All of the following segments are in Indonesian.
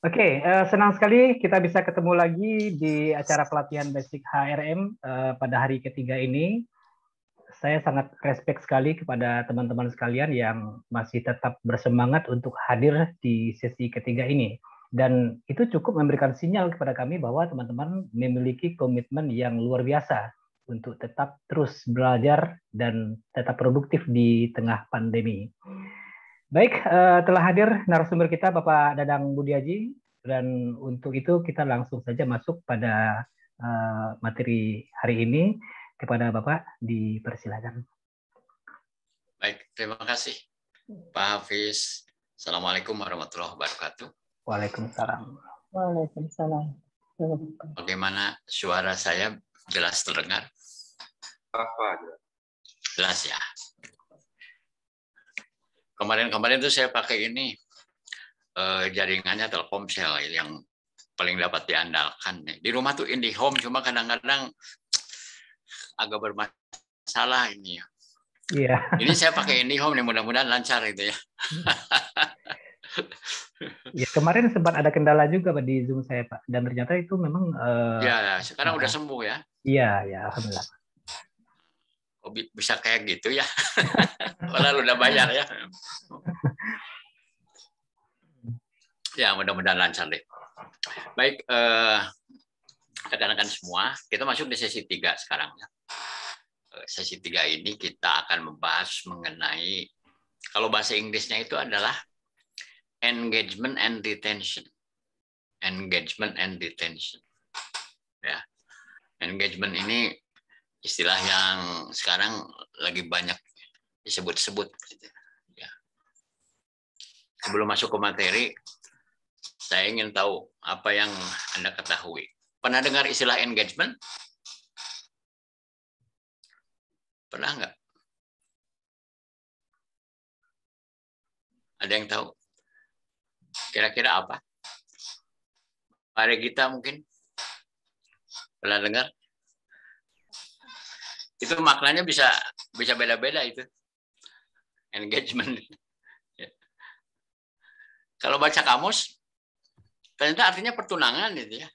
Oke, senang sekali kita bisa ketemu lagi di acara pelatihan basic HRM pada hari ketiga ini. Saya sangat respect sekali kepada teman-teman sekalian yang masih tetap bersemangat untuk hadir di sesi ketiga ini. Dan itu cukup memberikan sinyal kepada kami bahwa teman-teman memiliki komitmen yang luar biasa untuk tetap terus belajar dan tetap produktif di tengah pandemi. Baik, telah hadir narasumber kita Bapak Dadang Budiaji, dan untuk itu kita langsung saja masuk pada materi hari ini. Kepada Bapak, dipersilakan. Baik, terima kasih Pak Hafiz. Assalamualaikum warahmatullahi wabarakatuh. Waalaikumsalam. Waalaikumsalam. Bagaimana suara saya, jelas terdengar? Jelas ya. Kemarin itu saya pakai ini jaringannya Telkomsel yang paling dapat diandalkan. Di rumah tuh IndiHome, cuma kadang-kadang agak bermasalah ini ya. Iya. Ini saya pakai IndiHome nih, mudah-mudahan lancar itu ya. Ya, kemarin sempat ada kendala juga Pak di Zoom saya Pak, dan ternyata itu memang. Ya, sekarang udah sembuh ya. Iya, ya, alhamdulillah. Oh, bisa kayak gitu ya. Padahal udah bayar ya. Ya, mudah-mudahan lancar deh. Baik, rekan-rekan semua, kita masuk di sesi 3 sekarang ya. Sesi 3 ini kita akan membahas mengenai, kalau bahasa Inggrisnya itu adalah engagement and retention. Engagement and retention. Ya. Engagement ini istilah yang sekarang lagi banyak disebut-sebut. Ya. Sebelum masuk ke materi, saya ingin tahu apa yang Anda ketahui. Pernah dengar istilah engagement? Pernah nggak? Ada yang tahu? Kira-kira apa? Mari kita mungkin pernah dengar? Itu maknanya bisa beda-beda itu. Engagement. Kalau baca kamus, ternyata artinya pertunangan gitu ya.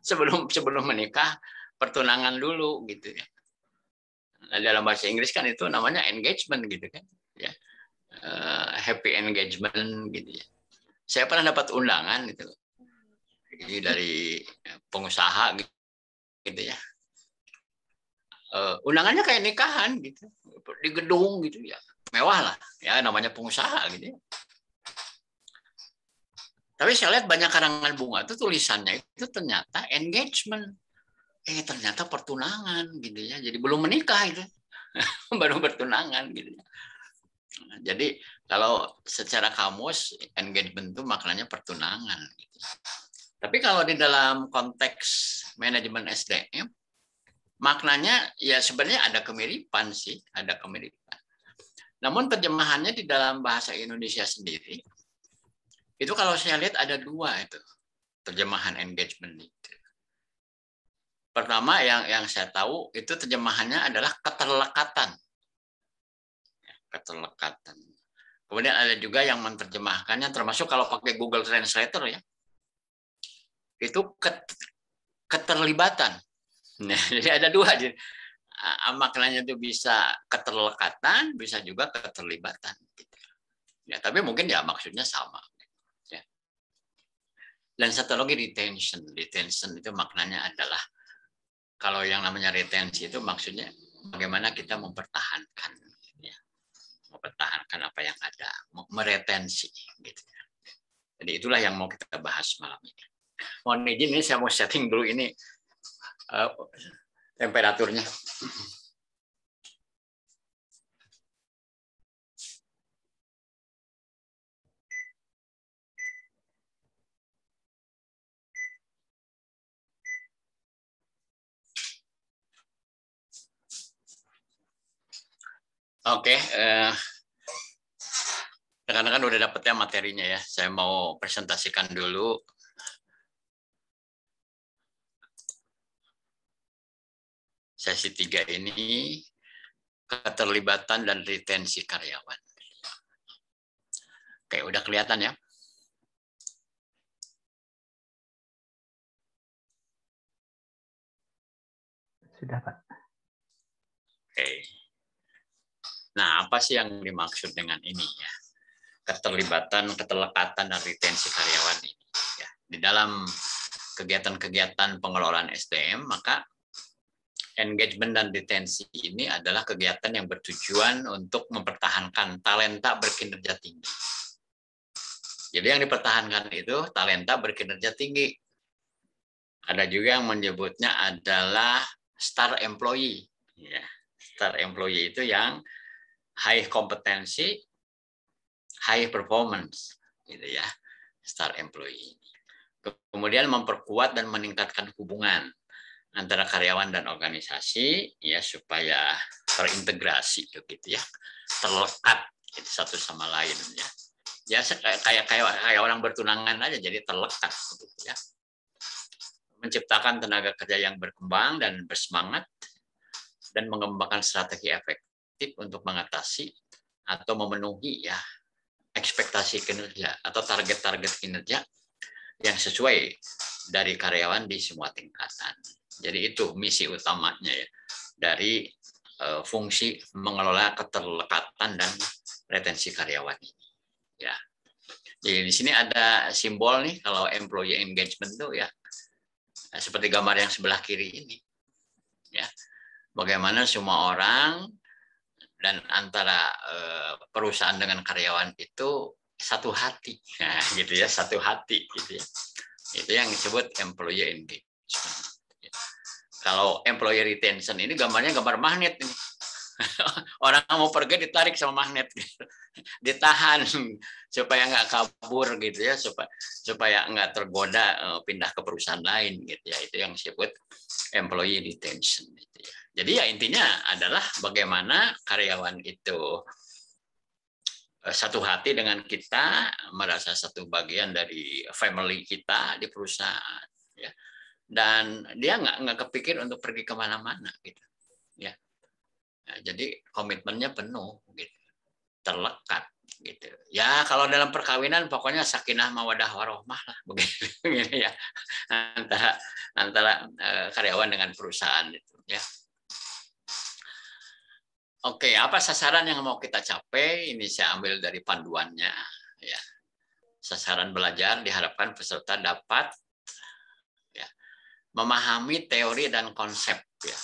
sebelum menikah, pertunangan dulu gitu ya. Nah, dalam bahasa Inggris kan itu namanya engagement gitu kan, ya. Happy engagement gitu ya. Saya pernah dapat undangan gitu, ini dari pengusaha gitu ya. Undangannya kayak nikahan gitu, di gedung gitu ya, mewah lah, ya namanya pengusaha gitu ya. Tapi saya lihat banyak karangan bunga itu tulisannya itu ternyata engagement. Ternyata pertunangan gitu ya. Jadi belum menikah itu. Baru bertunangan gitu ya. Jadi kalau secara kamus engagement itu maknanya pertunangan gitu. Tapi kalau di dalam konteks manajemen SDM maknanya ya sebenarnya ada kemiripan sih, ada kemiripan. Namun terjemahannya di dalam bahasa Indonesia sendiri itu kalau saya lihat ada 2 itu terjemahan engagement itu. Pertama yang saya tahu itu terjemahannya adalah keterlekatan. Keterlekatan. Kemudian ada juga yang menerjemahkannya termasuk kalau pakai Google Translator ya. Itu keterlibatan. Nah, jadi ada 2. Maknanya itu bisa keterlekatan, bisa juga keterlibatan. Ya, tapi mungkin ya maksudnya sama. Ya. Dan satu lagi retention. Retention itu maknanya adalah kalau yang namanya retensi itu maksudnya bagaimana kita mempertahankan, ya, mempertahankan apa yang ada, meretensi, gitu. Jadi itulah yang mau kita bahas malam ini. Mohon izin ini saya mau setting dulu ini temperaturnya. Oke, rekan-rekan udah dapat ya materinya ya. Saya mau presentasikan dulu. Sesi 3 ini keterlibatan dan retensi karyawan. Oke, udah kelihatan ya. Sudah, Pak. Oke. Nah, apa sih yang dimaksud dengan ini ya? Keterlibatan, keterlekatan, dan retensi karyawan ini. Ya. Di dalam kegiatan-kegiatan pengelolaan SDM, maka engagement dan retensi ini adalah kegiatan yang bertujuan untuk mempertahankan talenta berkinerja tinggi. Jadi yang dipertahankan itu talenta berkinerja tinggi. Ada juga yang menyebutnya adalah star employee. Ya, star employee itu yang high kompetensi, high performance, gitu ya, star employee. Kemudian memperkuat dan meningkatkan hubungan antara karyawan dan organisasi, ya supaya terintegrasi, gitu ya, terlekat gitu, satu sama lain, ya. Ya kayak orang bertunangan aja, jadi terlekat, gitu ya. Menciptakan tenaga kerja yang berkembang dan bersemangat, dan mengembangkan strategi efektif untuk mengatasi atau memenuhi ya ekspektasi kinerja atau target-target kinerja yang sesuai dari karyawan di semua tingkatan. Jadi itu misi utamanya ya dari fungsi mengelola keterlekatan dan retensi karyawan ini. Ya. Jadi di sini ada simbol nih kalau employee engagement tuh ya seperti gambar yang sebelah kiri ini. Ya. Bagaimana semua orang dan antara perusahaan dengan karyawan itu satu hati, nah, gitu ya, satu hati, gitu ya. Itu yang disebut employee engagement. Kalau employee retention ini gambarnya gambar magnet ini. Orang mau pergi ditarik sama magnet, gitu. Ditahan supaya nggak kabur, gitu ya, supaya nggak tergoda pindah ke perusahaan lain, gitu ya. Itu yang disebut employee retention, gitu ya. Jadi ya intinya adalah bagaimana karyawan itu satu hati dengan kita, merasa satu bagian dari family kita di perusahaan, ya. Dan dia nggak kepikir untuk pergi kemana-mana, gitu, ya. Nah, jadi komitmennya penuh, gitu, terlekat, gitu. Ya kalau dalam perkawinan pokoknya sakinah mawadah warohmah lah, begitu, gitu ya, antara karyawan dengan perusahaan itu, ya. Oke, apa sasaran yang mau kita capai? Ini saya ambil dari panduannya. Ya. Sasaran belajar diharapkan peserta dapat ya, memahami teori dan konsep ya,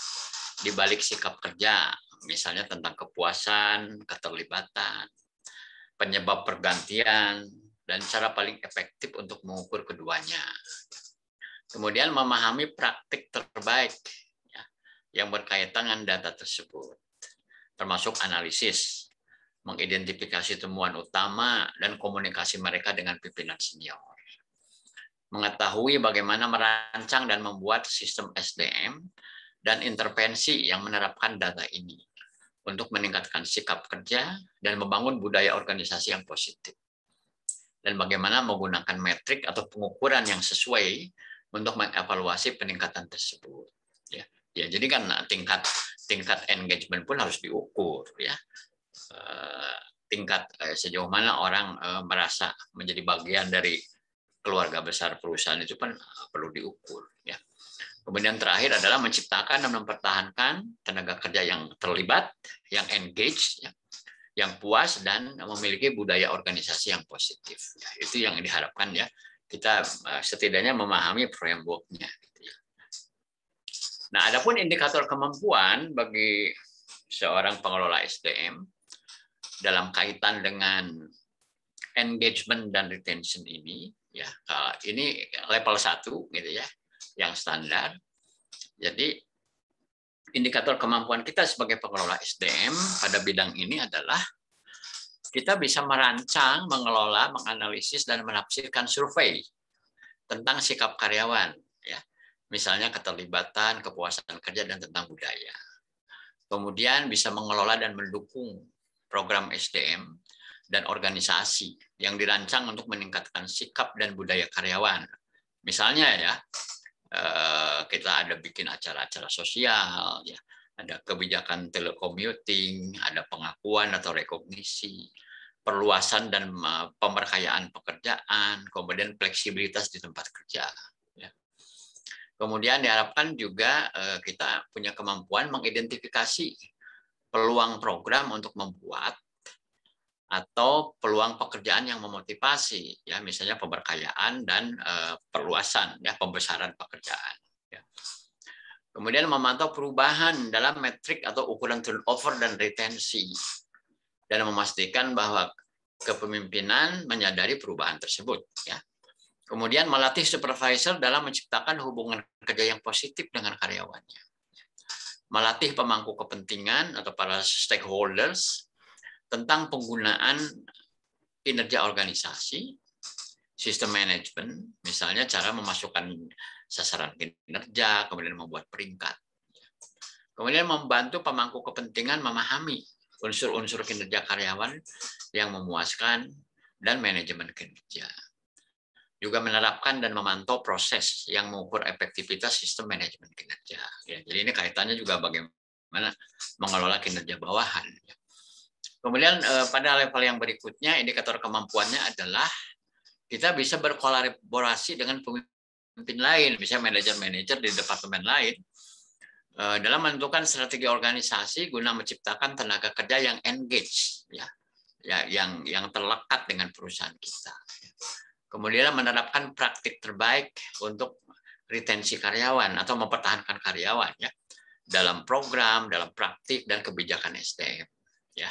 di balik sikap kerja, misalnya tentang kepuasan, keterlibatan, penyebab pergantian, dan cara paling efektif untuk mengukur keduanya. Kemudian memahami praktik terbaik ya, yang berkaitan dengan data tersebut, termasuk analisis, mengidentifikasi temuan utama, dan komunikasi mereka dengan pimpinan senior. Mengetahui bagaimana merancang dan membuat sistem SDM dan intervensi yang menerapkan data ini untuk meningkatkan sikap kerja dan membangun budaya organisasi yang positif. Dan bagaimana menggunakan metrik atau pengukuran yang sesuai untuk mengevaluasi peningkatan tersebut. Ya, jadi kan tingkat engagement pun harus diukur ya. Tingkat sejauh mana orang merasa menjadi bagian dari keluarga besar perusahaan itu kan perlu diukur ya. Kemudian terakhir adalah menciptakan dan mempertahankan tenaga kerja yang terlibat, yang engage, ya, yang puas dan memiliki budaya organisasi yang positif. Ya, itu yang diharapkan ya. Kita setidaknya memahami framework-nya. Gitu ya. Nah, adapun indikator kemampuan bagi seorang pengelola SDM dalam kaitan dengan engagement dan retention ini, ya, ini level 1 gitu ya, yang standar. Jadi indikator kemampuan kita sebagai pengelola SDM pada bidang ini adalah kita bisa merancang, mengelola, menganalisis, dan menafsirkan survei tentang sikap karyawan, ya, misalnya keterlibatan, kepuasan kerja, dan tentang budaya. Kemudian bisa mengelola dan mendukung program SDM dan organisasi yang dirancang untuk meningkatkan sikap dan budaya karyawan. Misalnya ya, kita ada bikin acara-acara sosial, ya, ada kebijakan telecommuting, ada pengakuan atau rekognisi, perluasan dan pemberkayaan pekerjaan, kemudian fleksibilitas di tempat kerja. Ya. Kemudian diharapkan juga kita punya kemampuan mengidentifikasi peluang program untuk membuat atau peluang pekerjaan yang memotivasi, ya misalnya pemberkayaan dan perluasan, ya pembesaran pekerjaan. Ya. Kemudian memantau perubahan dalam metrik atau ukuran turnover dan retensi, dan memastikan bahwa kepemimpinan menyadari perubahan tersebut. Ya. Kemudian melatih supervisor dalam menciptakan hubungan kerja yang positif dengan karyawannya. Melatih pemangku kepentingan atau para stakeholders tentang penggunaan kinerja organisasi, sistem manajemen, misalnya cara memasukkan sasaran kinerja, kemudian membuat peringkat. Kemudian membantu pemangku kepentingan memahami unsur-unsur kinerja karyawan yang memuaskan dan manajemen kinerja. Juga menerapkan dan memantau proses yang mengukur efektivitas sistem manajemen kinerja. Ya, jadi ini kaitannya juga bagaimana mengelola kinerja bawahan. Kemudian pada level yang berikutnya, indikator kemampuannya adalah kita bisa berkolaborasi dengan pemimpin lain, misalnya manajer-manajer di departemen lain, dalam menentukan strategi organisasi guna menciptakan tenaga kerja yang engage, ya, yang terlekat dengan perusahaan kita. Kemudian menerapkan praktik terbaik untuk retensi karyawan atau mempertahankan karyawan, ya, dalam program, dalam praktik dan kebijakan SDM, ya.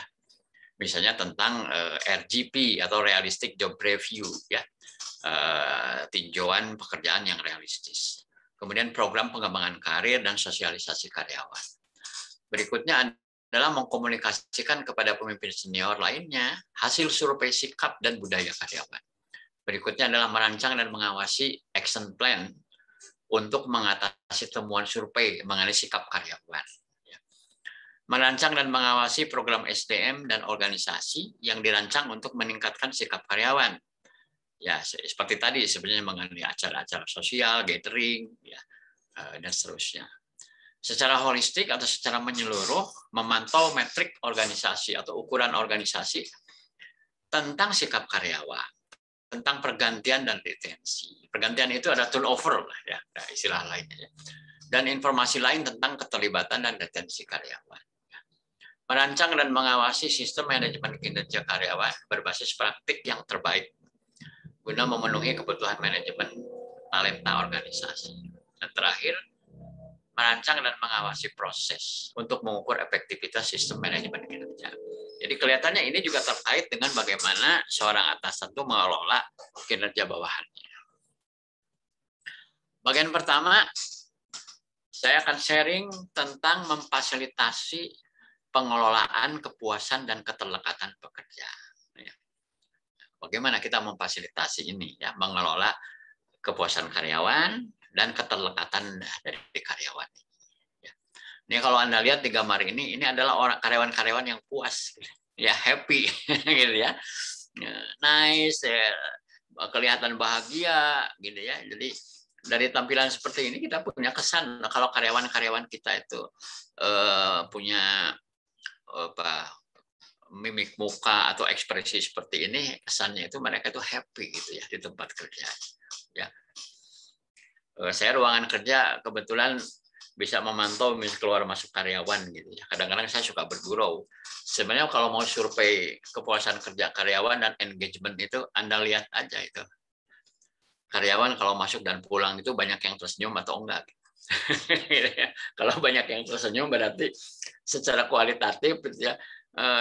Misalnya tentang RGP atau Realistic Job Review, ya, tinjauan pekerjaan yang realistis. Kemudian program pengembangan karir dan sosialisasi karyawan. Berikutnya adalah mengkomunikasikan kepada pemimpin senior lainnya hasil survei sikap dan budaya karyawan. Berikutnya adalah merancang dan mengawasi action plan untuk mengatasi temuan survei mengenai sikap karyawan. Merancang dan mengawasi program SDM dan organisasi yang dirancang untuk meningkatkan sikap karyawan. Ya, seperti tadi sebenarnya mengenai acara-acara sosial, gathering, ya, dan seterusnya. Secara holistik atau secara menyeluruh, memantau metrik organisasi atau ukuran organisasi tentang sikap karyawan, tentang pergantian dan retensi. Pergantian itu ada turnover, ya, istilah lainnya. Dan informasi lain tentang keterlibatan dan retensi karyawan. Merancang dan mengawasi sistem manajemen kinerja karyawan berbasis praktik yang terbaik guna memenuhi kebutuhan manajemen talenta organisasi. Dan terakhir, merancang dan mengawasi proses untuk mengukur efektivitas sistem manajemen kinerja. Jadi kelihatannya ini juga terkait dengan bagaimana seorang atasan itu mengelola kinerja bawahannya. Bagian pertama, saya akan sharing tentang memfasilitasi pengelolaan kepuasan dan keterlekatan pekerja. Bagaimana kita memfasilitasi ini, ya, mengelola kepuasan karyawan dan keterlekatan dari karyawan. Ini kalau Anda lihat di gambar ini adalah orang karyawan-karyawan yang puas, ya, happy, gitu ya, nice, ya, kelihatan bahagia, gitu ya. Jadi dari tampilan seperti ini kita punya kesan kalau karyawan-karyawan kita itu punya mimik muka atau ekspresi seperti ini, kesannya itu mereka itu happy, gitu ya, di tempat kerja. Ya, saya ruangan kerja kebetulan bisa memantau keluar masuk karyawan, gitu ya. Kadang-kadang saya suka bergurau. Sebenarnya kalau mau survei kepuasan kerja karyawan dan engagement itu, Anda lihat aja itu. Karyawan kalau masuk dan pulang itu banyak yang tersenyum atau enggak. Kalau banyak yang tersenyum berarti secara kualitatif, ya,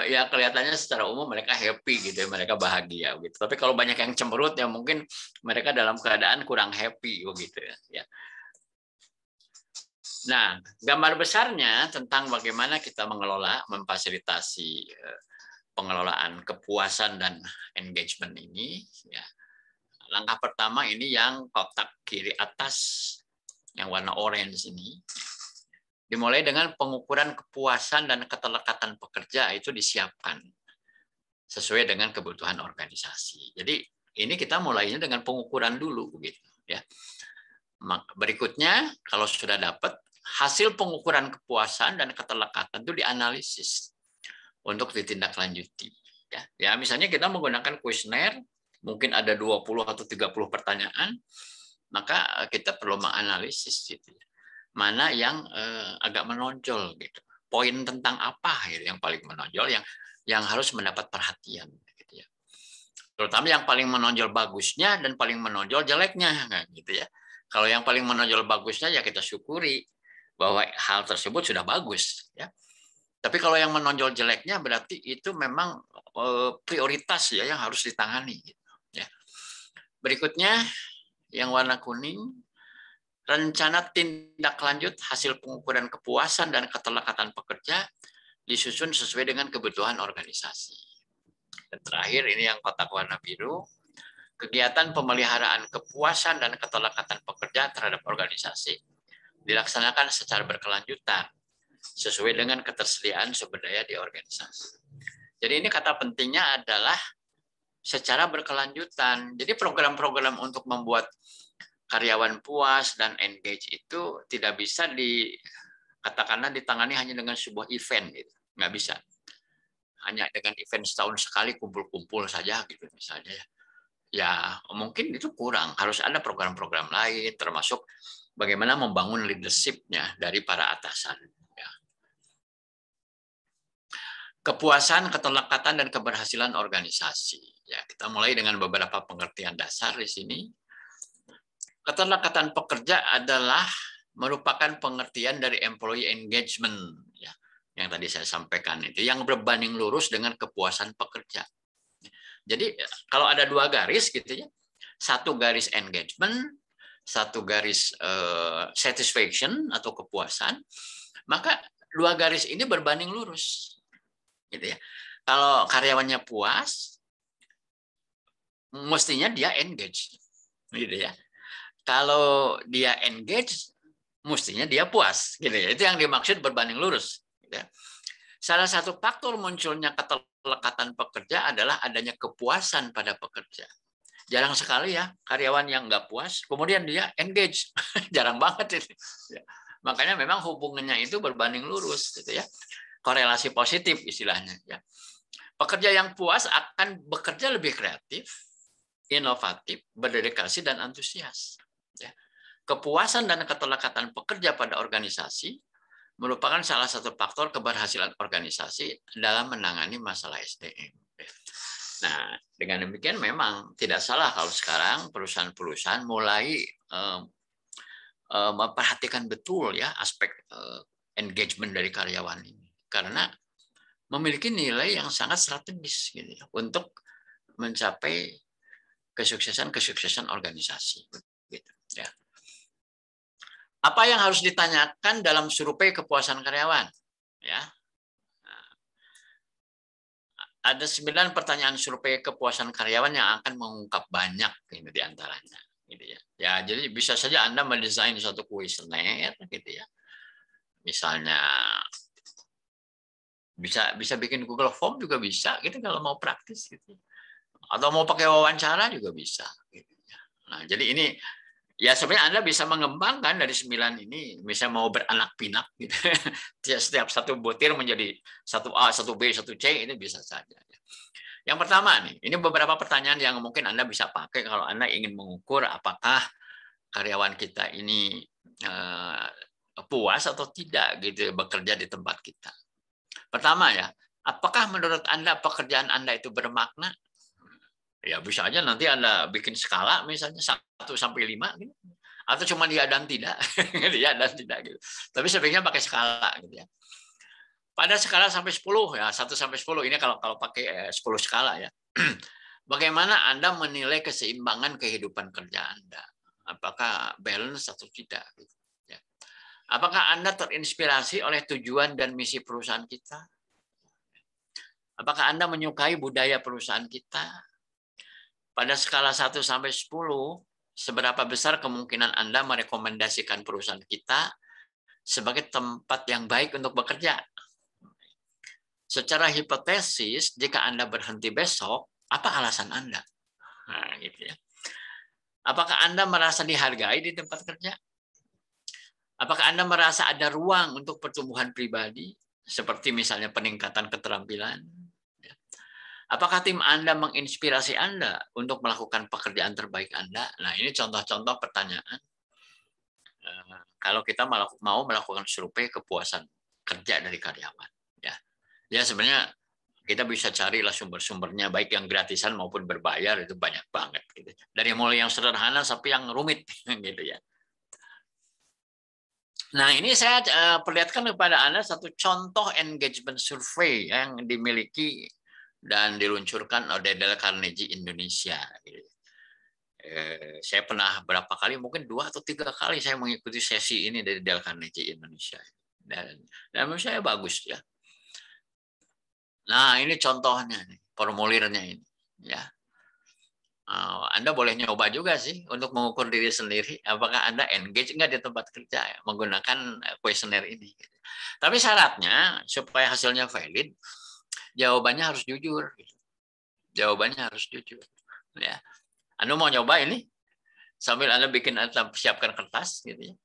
ya kelihatannya secara umum mereka happy, gitu ya, mereka bahagia, gitu. Tapi kalau banyak yang cemberut, ya mungkin mereka dalam keadaan kurang happy, begitu ya. Nah, gambar besarnya tentang bagaimana kita mengelola, memfasilitasi pengelolaan kepuasan dan engagement ini, ya. Langkah pertama ini yang kotak kiri atas, yang warna orange ini, dimulai dengan pengukuran kepuasan dan keterlekatan pekerja itu disiapkan sesuai dengan kebutuhan organisasi. Jadi ini kita mulainya dengan pengukuran dulu, begitu ya. Berikutnya, kalau sudah dapat hasil pengukuran kepuasan dan keterlekatan itu dianalisis untuk ditindaklanjuti. Ya, misalnya kita menggunakan kuesioner, mungkin ada 20 atau 30 pertanyaan. maka kita perlu menganalisis gitu ya. Mana yang agak menonjol gitu. Poin tentang apa gitu, yang paling menonjol yang harus mendapat perhatian gitu ya. Terutama yang paling menonjol bagusnya dan paling menonjol jeleknya gitu ya. Kalau yang paling menonjol bagusnya ya kita syukuri bahwa hal tersebut sudah bagus ya. Tapi kalau yang menonjol jeleknya berarti itu memang prioritas ya yang harus ditangani gitu ya. Berikutnya yang warna kuning, rencana tindak lanjut hasil pengukuran kepuasan dan keterlekatan pekerja disusun sesuai dengan kebutuhan organisasi. Dan terakhir ini yang kotak warna biru, kegiatan pemeliharaan kepuasan dan keterlekatan pekerja terhadap organisasi dilaksanakan secara berkelanjutan sesuai dengan ketersediaan sumber daya di organisasi. Jadi ini kata pentingnya adalah secara berkelanjutan. Jadi program-program untuk membuat karyawan puas dan engage itu tidak bisa katakanlah ditangani hanya dengan sebuah event gitu. Nggak bisa. Hanya dengan event setahun sekali kumpul-kumpul saja gitu misalnya. Ya mungkin itu kurang. Harus ada program-program lain termasuk bagaimana membangun leadership-nya dari para atasan. Ya. Kepuasan, keterlekatan, dan keberhasilan organisasi. Ya, kita mulai dengan beberapa pengertian dasar di sini. Keterlekatan pekerja adalah merupakan pengertian dari employee engagement, ya, yang tadi saya sampaikan itu, yang berbanding lurus dengan kepuasan pekerja. Jadi kalau ada dua garis gitu ya, satu garis engagement, satu garis satisfaction atau kepuasan, maka dua garis ini berbanding lurus, gitu ya. Kalau karyawannya puas, mestinya dia engage, gitu ya. Kalau dia engage, mestinya dia puas, gitu ya. Itu yang dimaksud berbanding lurus. Gitu ya. Salah satu faktor munculnya keterlekatan pekerja adalah adanya kepuasan pada pekerja. Jarang sekali ya karyawan yang nggak puas, kemudian dia engage, jarang banget itu. Ya. Makanya memang hubungannya itu berbanding lurus, gitu ya. Korelasi positif istilahnya. Ya. Pekerja yang puas akan bekerja lebih kreatif, inovatif, berdedikasi dan antusias. Ya. Kepuasan dan keterlekatan pekerja pada organisasi merupakan salah satu faktor keberhasilan organisasi dalam menangani masalah SDM. Nah, dengan demikian memang tidak salah kalau sekarang perusahaan-perusahaan mulai memperhatikan betul ya aspek engagement dari karyawan ini, karena memiliki nilai yang sangat strategis gitu ya, untuk mencapai kesuksesan organisasi. Gitu, ya. Apa yang harus ditanyakan dalam survei kepuasan karyawan? Ya. Ada 9 pertanyaan survei kepuasan karyawan yang akan mengungkap banyak ini di antaranya. Gitu ya. Ya, jadi bisa saja Anda mendesain suatu kuesioner, gitu ya. Misalnya bisa bikin Google Form juga bisa, gitu kalau mau praktis, gitu. Atau mau pakai wawancara juga bisa. Gitu ya. Nah, jadi ini ya sebenarnya Anda bisa mengembangkan dari 9 ini, bisa mau beranak pinak gitu. Setiap satu butir menjadi 1A, 1B, 1C, ini bisa saja. Yang pertama nih, ini beberapa pertanyaan yang mungkin Anda bisa pakai kalau Anda ingin mengukur apakah karyawan kita ini puas atau tidak gitu bekerja di tempat kita. Pertama ya, apakah menurut Anda pekerjaan Anda itu bermakna? Ya bisa aja nanti Anda bikin skala misalnya 1 sampai 5 gitu. Atau cuma dia dan tidak, ya dan tidak gitu. Tapi sebaiknya pakai skala gitu ya. Pada skala sampai 10 ya, 1 sampai 10 ini kalau pakai 10 skala ya. Bagaimana Anda menilai keseimbangan kehidupan kerja Anda? Apakah balance atau tidak gitu ya. Apakah Anda terinspirasi oleh tujuan dan misi perusahaan kita? Apakah Anda menyukai budaya perusahaan kita? Pada skala 1 sampai 10, seberapa besar kemungkinan Anda merekomendasikan perusahaan kita sebagai tempat yang baik untuk bekerja? Secara hipotesis, jika Anda berhenti besok, apa alasan Anda? Nah, gitu ya. Apakah Anda merasa dihargai di tempat kerja? Apakah Anda merasa ada ruang untuk pertumbuhan pribadi, seperti misalnya peningkatan keterampilan? Apakah tim Anda menginspirasi Anda untuk melakukan pekerjaan terbaik Anda? Nah, ini contoh-contoh pertanyaan. Kalau kita mau melakukan survei kepuasan kerja dari karyawan. Ya sebenarnya kita bisa carilah sumber-sumbernya, baik yang gratisan maupun berbayar, itu banyak banget. Gitu. Dari mulai yang sederhana sampai yang rumit. Gitu ya. Nah, ini saya perlihatkan kepada Anda satu contoh engagement survey yang dimiliki dan diluncurkan oleh Dale Carnegie Indonesia. Saya pernah berapa kali, mungkin 2 atau 3 kali saya mengikuti sesi ini dari Dale Carnegie Indonesia. Dan menurut saya bagus ya. Nah, ini contohnya, formulirnya ini. Ya. Anda boleh nyoba juga sih untuk mengukur diri sendiri apakah Anda engage nggak di tempat kerja ya, menggunakan kuesioner ini. Tapi syaratnya supaya hasilnya valid, jawabannya harus jujur. Jawabannya harus jujur. Ya. Anda mau nyoba ini sambil Anda siapkan kertas, gitu ya.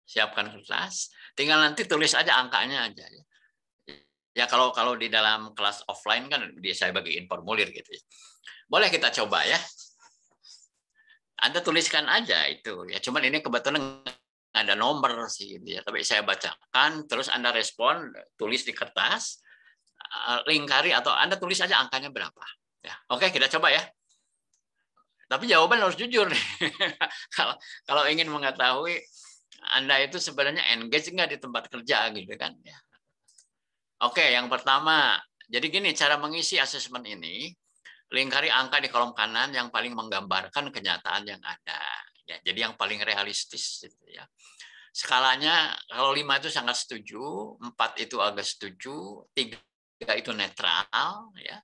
Siapkan kertas, tinggal nanti tulis aja angkanya aja. Ya kalau di dalam kelas offline kan saya bagiin formulir gitu ya. Boleh kita coba ya. Anda tuliskan aja itu ya. Cuman ini kebetulan ada nomor sih gitu ya. Tapi saya bacakan, terus Anda respon, tulis di kertas, lingkari atau Anda tulis aja angkanya berapa. Ya, oke, kita coba ya. Tapi jawaban harus jujur nih. kalau ingin mengetahui Anda itu sebenarnya engage nggak di tempat kerja gitu kan ya. Oke, yang pertama, jadi gini cara mengisi asesmen ini. Lingkari angka di kolom kanan yang paling menggambarkan kenyataan yang ada. Ya, jadi yang paling realistis. Gitu ya. Skalanya, kalau 5 itu sangat setuju, 4 itu agak setuju, 3 itu netral, ya.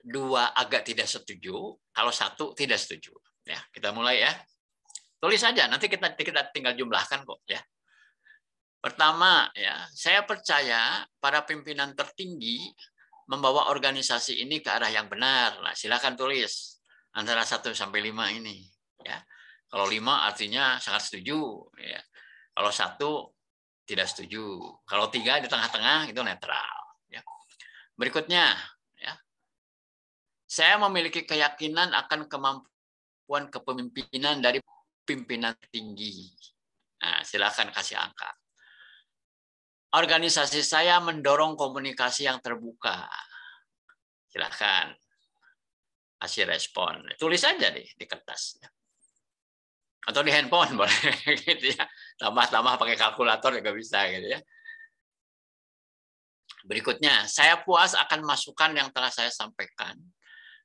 2 agak tidak setuju, kalau 1 tidak setuju. Ya, kita mulai ya. Tulis saja, nanti kita tinggal jumlahkan kok. Ya. Pertama, ya, saya percaya para pimpinan tertinggi membawa organisasi ini ke arah yang benar. Nah, silakan tulis antara 1 sampai 5 ini. Ya. Kalau 5 artinya sangat setuju. Ya. Kalau 1 tidak setuju. Kalau 3 di tengah-tengah itu netral. Ya. Berikutnya, ya. Saya memiliki keyakinan akan kemampuan kepemimpinan dari pimpinan tinggi. Nah, silakan kasih angka. Organisasi saya mendorong komunikasi yang terbuka. Silakan kasih respon. Tulis aja di kertas. Atau di handphone boleh gitu ya. Tambah-tambah pakai kalkulator juga bisa gitu ya. Berikutnya, saya puas akan masukan yang telah saya sampaikan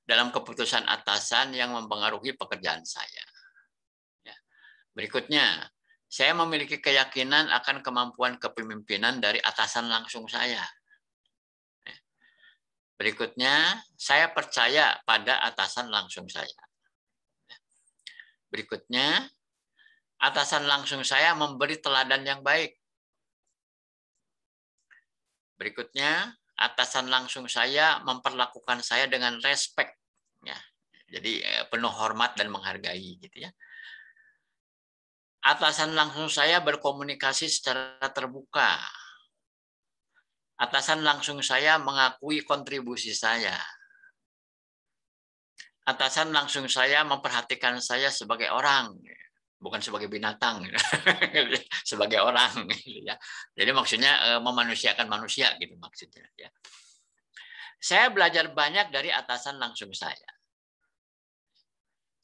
dalam keputusan atasan yang mempengaruhi pekerjaan saya. Ya. Berikutnya, saya memiliki keyakinan akan kemampuan kepemimpinan dari atasan langsung saya. Berikutnya, saya percaya pada atasan langsung saya. Berikutnya, atasan langsung saya memberi teladan yang baik. Berikutnya, atasan langsung saya memperlakukan saya dengan respect. Ya, jadi penuh hormat dan menghargai. Gitu ya. Atasan langsung saya berkomunikasi secara terbuka. Atasan langsung saya mengakui kontribusi saya. Atasan langsung saya memperhatikan saya sebagai orang, bukan sebagai binatang, sebagai orang. Jadi maksudnya memanusiakan manusia gitu maksudnya. Saya belajar banyak dari atasan langsung saya.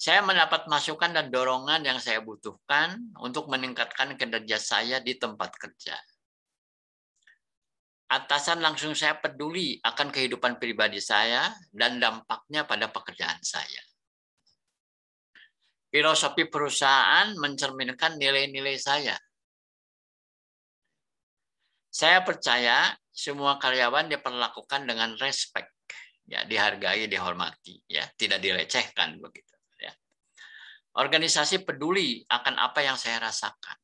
Saya mendapat masukan dan dorongan yang saya butuhkan untuk meningkatkan kinerja saya di tempat kerja. Atasan langsung saya peduli akan kehidupan pribadi saya dan dampaknya pada pekerjaan saya. Filosofi perusahaan mencerminkan nilai-nilai saya. Saya percaya semua karyawan diperlakukan dengan respect, ya, dihargai, dihormati, ya, tidak dilecehkan begitu. Ya. Organisasi peduli akan apa yang saya rasakan.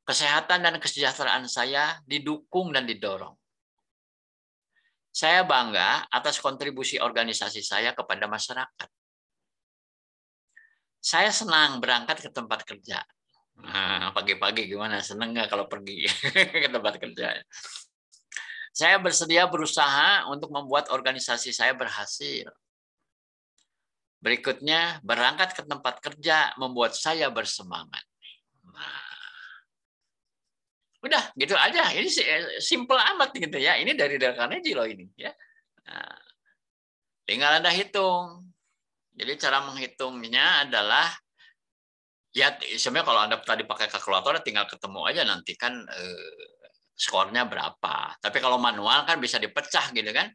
Kesehatan dan kesejahteraan saya didukung dan didorong. Saya bangga atas kontribusi organisasi saya kepada masyarakat. Saya senang berangkat ke tempat kerja. Nah, pagi-pagi gimana? Senang nggak kalau pergi ke tempat kerja? Saya bersedia berusaha untuk membuat organisasi saya berhasil. Berikutnya, berangkat ke tempat kerja membuat saya bersemangat. Nah, udah gitu aja. Ini simple amat gitu ya. Ini dari Dale Carnegie loh ini ya. Nah, tinggal Anda hitung. Jadi cara menghitungnya adalah ya sebenarnya kalau Anda tadi pakai kalkulator tinggal ketemu aja nanti kan skornya berapa. Tapi kalau manual kan bisa dipecah gitu kan.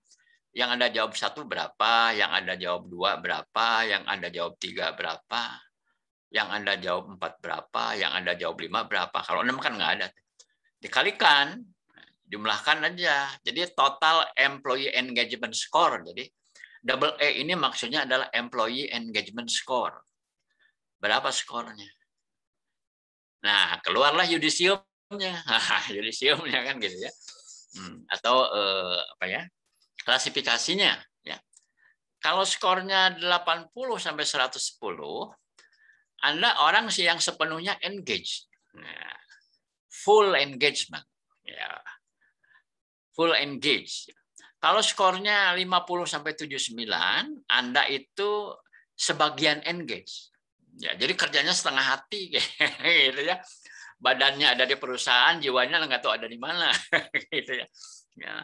Yang Anda jawab 1 berapa, yang Anda jawab 2 berapa, yang Anda jawab 3 berapa, yang Anda jawab 4 berapa, yang Anda jawab 5 berapa. Kalau 6 kan nggak ada. Dikalikan, jumlahkan aja. Jadi total employee engagement score. Jadi double E ini maksudnya adalah employee engagement score. Berapa skornya? Nah, keluarlah yudisiumnya. Yudisiumnya kan gitu ya. Atau apa ya? Klasifikasinya ya. Kalau skornya 80 sampai 110, Anda orang yang sepenuhnya engage. Nah, full engagement ya. Full engage. Kalau skornya 50 sampai 79, Anda itu sebagian engage. Ya, jadi kerjanya setengah hati gitu ya. Badannya ada di perusahaan, jiwanya nggak tahu ada di mana gitu ya. Ya.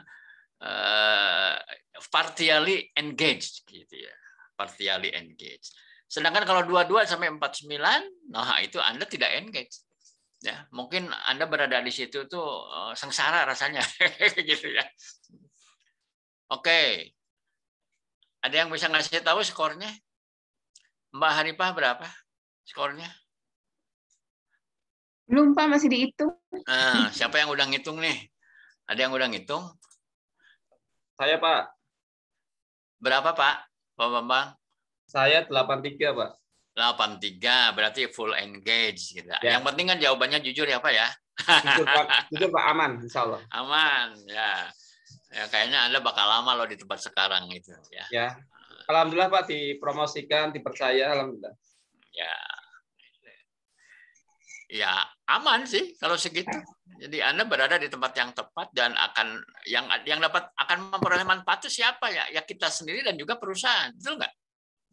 Partially engaged gitu ya. Partially engaged. Sedangkan kalau 22 sampai 49, nah itu Anda tidak engage. Ya, mungkin Anda berada di situ tuh sengsara rasanya gitu ya. Oke. Ada yang bisa ngasih tahu skornya? Mbak Hanifah berapa skornya? Belum, Pak, masih dihitung. Nah, siapa yang udah ngitung nih? Ada yang udah ngitung? Saya, Pak. Berapa, Pak? Pak Bambang? Saya 83, Pak. 83, berarti full engage. Gitu. Ya. Yang penting kan jawabannya jujur ya, Pak ya? Jujur, Pak. Jujur, Pak. Aman, insya Allah. Aman, ya. Ya, kayaknya Anda bakal lama loh di tempat sekarang itu. Ya. Ya. Alhamdulillah, Pak, dipromosikan, dipercaya, alhamdulillah. Ya. Ya, aman sih kalau segitu. Jadi Anda berada di tempat yang tepat dan akan yang dapat akan memperoleh manfaat itu siapa ya? Ya kita sendiri dan juga perusahaan, betul nggak?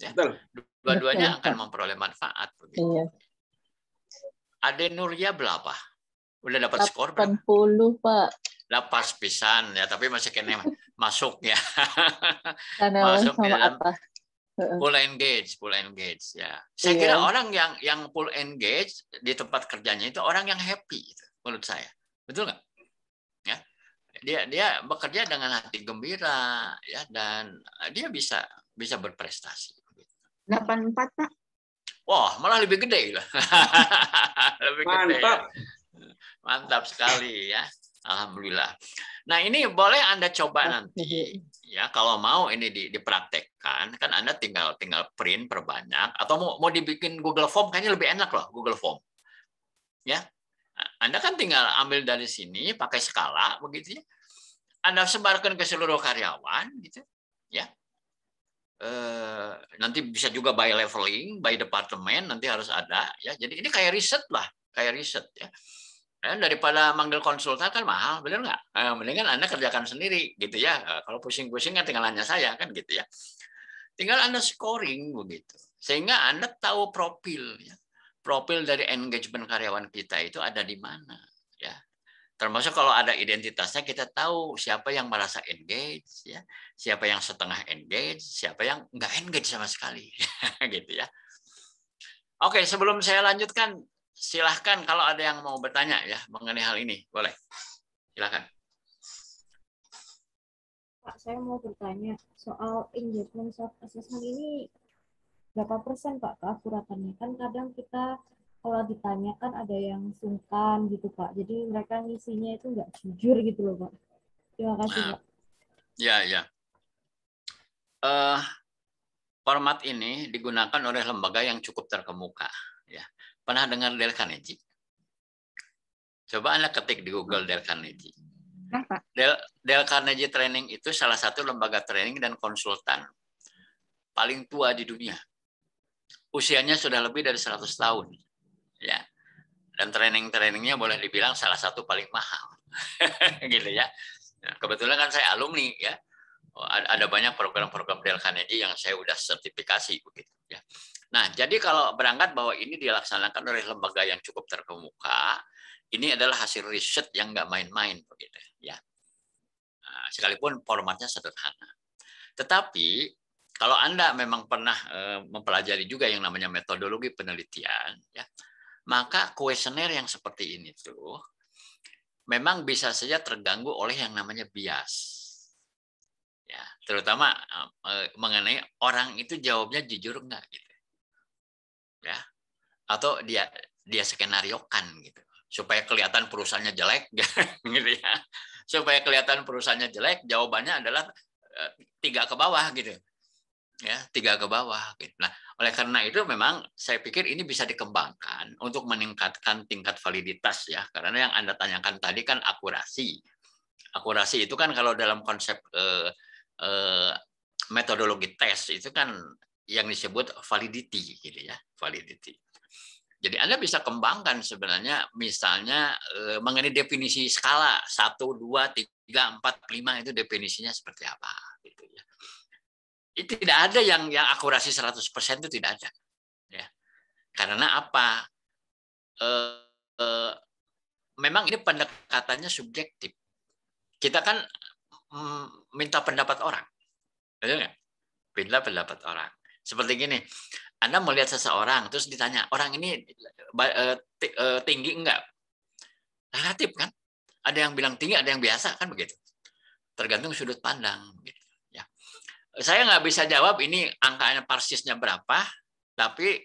Ya. Betul. Dua-duanya Betul, akan Pak. memperoleh manfaat. Iya. Ade Nuria berapa? Udah dapat skor berapa? 80, Pak. Pas pisan ya, tapi masih kena masuk ya. Karena Masuk di sama dalam atas. full engage ya. Saya kira orang yang full engage di tempat kerjanya itu orang yang happy itu, menurut saya. Betul nggak? Ya. Dia bekerja dengan hati gembira ya, dan dia bisa berprestasi. 84, Pak. Wah, malah lebih gede lah. Lebih gede. Mantap. Ya. Mantap sekali ya. Alhamdulillah. Nah, ini boleh Anda coba nanti ya, kalau mau ini dipraktekkan, kan Anda tinggal print perbanyak atau mau dibikin Google Form, kayaknya lebih enak loh Google Form. Ya. Anda kan tinggal ambil dari sini pakai skala begitu ya. Anda sebarkan ke seluruh karyawan gitu ya. Nanti bisa juga by leveling, by departemen nanti harus ada ya. Jadi ini kayak riset lah, kayak riset ya. Dan daripada manggil konsultan kan mahal, benar nggak? Mendingan Anda kerjakan sendiri gitu ya. Kalau pusing-pusing kan tinggal nanya saya kan gitu ya. Tinggal Anda scoring begitu, sehingga Anda tahu profil ya. Profil dari engagement karyawan kita itu ada di mana ya. Termasuk kalau ada identitasnya kita tahu siapa yang merasa engage ya, siapa yang setengah engage, siapa yang nggak engage sama sekali gitu ya. Oke, sebelum saya lanjutkan, silahkan kalau ada yang mau bertanya ya mengenai hal ini, boleh. Silahkan. Pak, saya mau bertanya soal engagement self assessment ini berapa persen Pak keakuratannya? Kan kadang kita kalau ditanya kan ada yang sungkan gitu Pak. Jadi mereka ngisinya itu nggak jujur gitu loh Pak. Terima kasih Pak. Ya. Format ini digunakan oleh lembaga yang cukup terkemuka. Ya. Pernah dengar Dale Carnegie? Coba Anda ketik di Google Dale Carnegie. Dale Carnegie Training itu salah satu lembaga training dan konsultan paling tua di dunia. Usianya sudah lebih dari 100 tahun. Ya. Dan training-trainingnya boleh dibilang salah satu paling mahal. Gitu ya. Nah, kebetulan kan saya alumni ya. Ada banyak program-program Dale Carnegie yang saya udah sertifikasi begitu ya. Nah, jadi kalau berangkat bahwa ini dilaksanakan oleh lembaga yang cukup terkemuka, ini adalah hasil riset yang nggak main-main begitu ya. Nah, sekalipun formatnya sederhana. Tetapi kalau Anda memang pernah mempelajari juga yang namanya metodologi penelitian ya, maka kuesioner yang seperti ini tuh memang bisa saja terganggu oleh yang namanya bias. Ya, terutama mengenai orang itu jawabnya jujur enggak gitu. Ya. Atau dia skenariokan gitu. Supaya kelihatan perusahaannya jelek gitu ya. Supaya kelihatan perusahaannya jelek, jawabannya adalah 3 ke bawah gitu. Ya, 3 ke bawah gitu. Nah, oleh karena itu memang saya pikir ini bisa dikembangkan untuk meningkatkan tingkat validitas ya. Karena yang Anda tanyakan tadi kan akurasi. Akurasi itu kan kalau dalam konsep metodologi tes itu kan yang disebut validity gitu ya, validity. Jadi Anda bisa kembangkan sebenarnya misalnya mengenai definisi skala 1, 2, 3, 4, 5 itu definisinya seperti apa gitu ya. Itu tidak ada yang akurasi 100% itu tidak ada. Ya. Karena apa? Memang ini pendekatannya subjektif. Kita kan minta pendapat orang. Betul nggak? Minta pendapat orang. Seperti gini, Anda melihat seseorang, terus ditanya, orang ini tinggi enggak? Relatif kan? Ada yang bilang tinggi, ada yang biasa, kan begitu. Tergantung sudut pandang. Gitu. Ya. Saya nggak bisa jawab ini angkanya persisnya berapa, tapi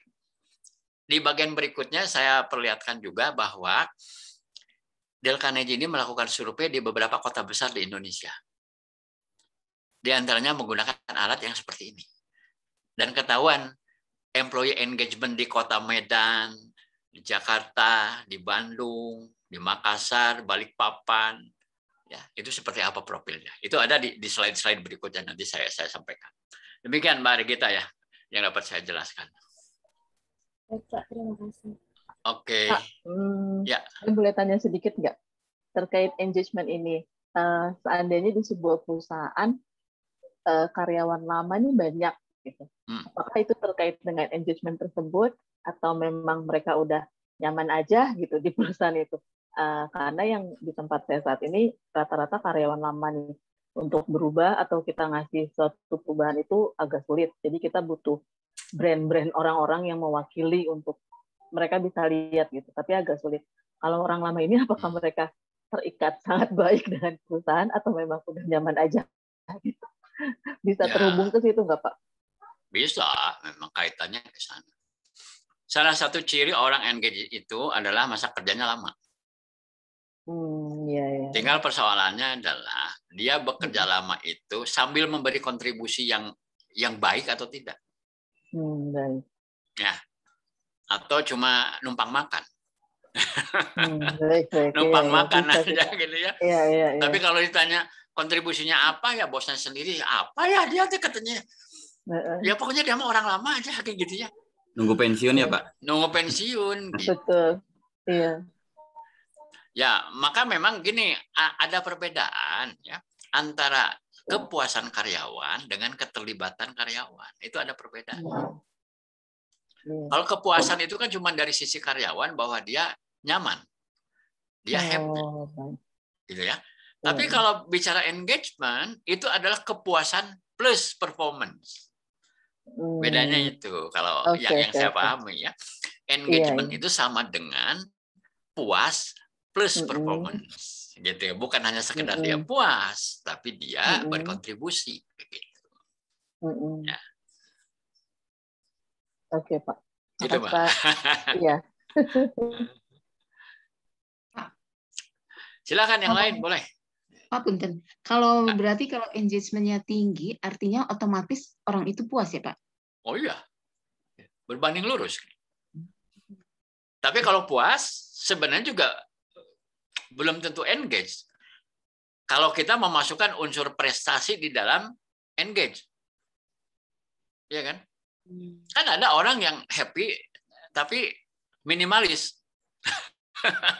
di bagian berikutnya saya perlihatkan juga bahwa Dale Carnegie ini melakukan survei di beberapa kota besar di Indonesia. Di antaranya menggunakan alat yang seperti ini. Dan ketahuan employee engagement di kota Medan, di Jakarta, di Bandung, di Makassar, Balikpapan, ya itu seperti apa profilnya. Itu ada di slide-slide berikutnya nanti saya sampaikan. Demikian Mbak Regita ya, yang dapat saya jelaskan. Baik, Pak, terima kasih. Oke. Pak, Ya. Saya boleh tanya sedikit nggak terkait engagement ini? Seandainya di sebuah perusahaan karyawan lama ini banyak, gitu. Apakah itu terkait dengan engagement tersebut atau memang mereka udah nyaman aja gitu di perusahaan itu? Karena yang di tempat saya saat ini rata-rata karyawan lama nih, untuk berubah atau kita ngasih suatu perubahan itu agak sulit. Jadi kita butuh brand-brand orang-orang yang mewakili untuk mereka bisa lihat gitu, tapi agak sulit. Kalau orang lama ini apakah mereka terikat sangat baik dengan perusahaan atau memang udah nyaman aja? Gitu. Bisa terhubung ke situ nggak Pak? Bisa, memang kaitannya ke sana. Salah satu ciri orang engage itu adalah masa kerjanya lama. Ya. Tinggal persoalannya adalah dia bekerja lama itu sambil memberi kontribusi yang baik atau tidak. Baik. Ya. Atau cuma numpang makan. Baik. Numpang makan aja gitu ya. Iya. Tapi kalau ditanya kontribusinya apa ya bosnya sendiri apa ya dia tuh katanya. Ya pokoknya dia mah orang lama aja kayak gitu ya. Nunggu pensiun ya Pak? Nunggu pensiun. Gitu. Betul. Iya. Ya, maka memang gini, ada perbedaan ya antara kepuasan karyawan dengan keterlibatan karyawan. Itu ada perbedaan. Kalau kepuasan itu kan cuma dari sisi karyawan bahwa dia nyaman. Dia happy. Gitu ya. Tapi kalau bicara engagement itu adalah kepuasan plus performance. Bedanya itu kalau yang saya pahami ya. Engagement itu sama dengan puas plus performance gitu ya, bukan hanya sekedar dia puas tapi dia berkontribusi gitu. Ya. Oke Pak. Gitu Pak. Iya. Silakan yang lain boleh. Pak punten. Kalau berarti kalau engagement-nya tinggi artinya otomatis orang itu puas ya Pak? Oh iya. Berbanding lurus. Tapi kalau puas sebenarnya juga belum tentu engage. Kalau kita memasukkan unsur prestasi di dalam engage. Iya kan? Kan ada orang yang happy tapi minimalis.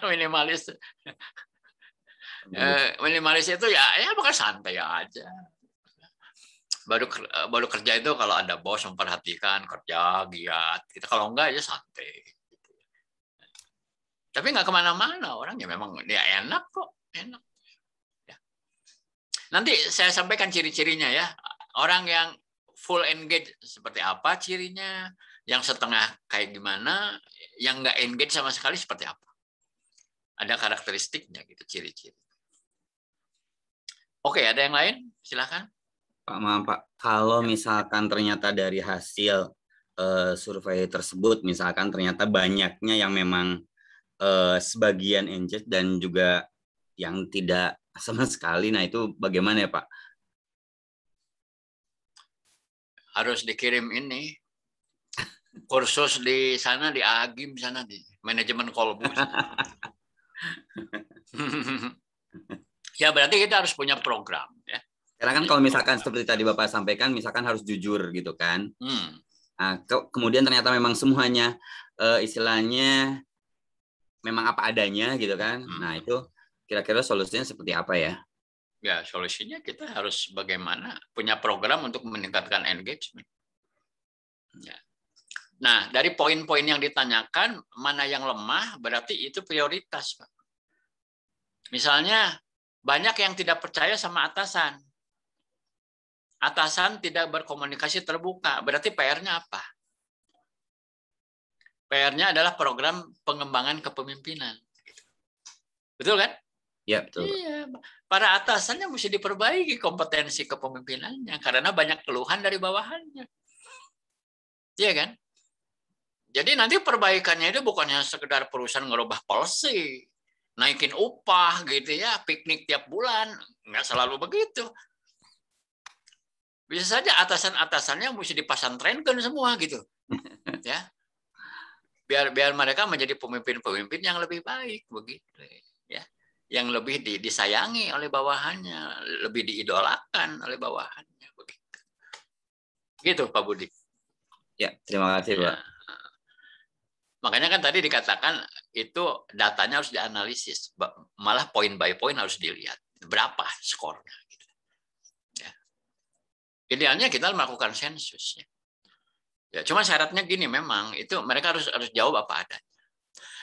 Minimalis. Minimalis itu ya bakal santai aja. Baru kerja itu kalau ada bos memperhatikan, kerja giat. Kita kalau enggak ya santai. Tapi nggak kemana-mana orang ya, memang dia enak kok, enak. Ya. Nanti saya sampaikan ciri-cirinya ya. Orang yang full engage seperti apa cirinya, yang setengah kayak gimana, yang nggak engage sama sekali seperti apa. Ada karakteristiknya gitu, ciri-ciri. Oke, ada yang lain? Silakan. Pak, maaf Pak, kalau misalkan ternyata dari hasil survei tersebut, misalkan ternyata banyaknya yang memang sebagian engage dan juga yang tidak sama sekali, nah itu bagaimana ya Pak? Harus dikirim ini, kursus di sana, di AGIM sana, di manajemen kolbu. Ya berarti kita harus punya program ya. Karena kan kalau misalkan seperti tadi Bapak sampaikan, misalkan harus jujur gitu kan. Nah, kemudian ternyata memang semuanya istilahnya memang apa adanya gitu kan. Nah itu kira-kira solusinya seperti apa ya? Ya solusinya kita harus bagaimana punya program untuk meningkatkan engagement. Ya. Nah dari poin-poin yang ditanyakan, mana yang lemah berarti itu prioritas, Pak. Misalnya banyak yang tidak percaya sama atasan. Atasan tidak berkomunikasi terbuka. Berarti PR-nya apa? PR-nya adalah program pengembangan kepemimpinan. Betul kan? Ya, betul. Iya. Para atasannya mesti diperbaiki kompetensi kepemimpinannya karena banyak keluhan dari bawahannya. Iya kan? Jadi nanti perbaikannya itu bukannya sekedar perusahaan ngerubah policy, naikin upah gitu ya, piknik tiap bulan, nggak selalu begitu. Bisa saja atasan-atasannya mesti dipasantrenkan semua gitu, ya. Biar mereka menjadi pemimpin-pemimpin yang lebih baik begitu, ya. Yang lebih disayangi oleh bawahannya, lebih diidolakan oleh bawahannya begitu. Gitu Pak Budi. Ya, terima kasih Pak. Makanya kan tadi dikatakan itu datanya harus dianalisis, malah poin by poin harus dilihat berapa skornya. Idealnya kita melakukan sensus. Ya, cuma syaratnya gini, memang itu mereka harus jawab apa adanya.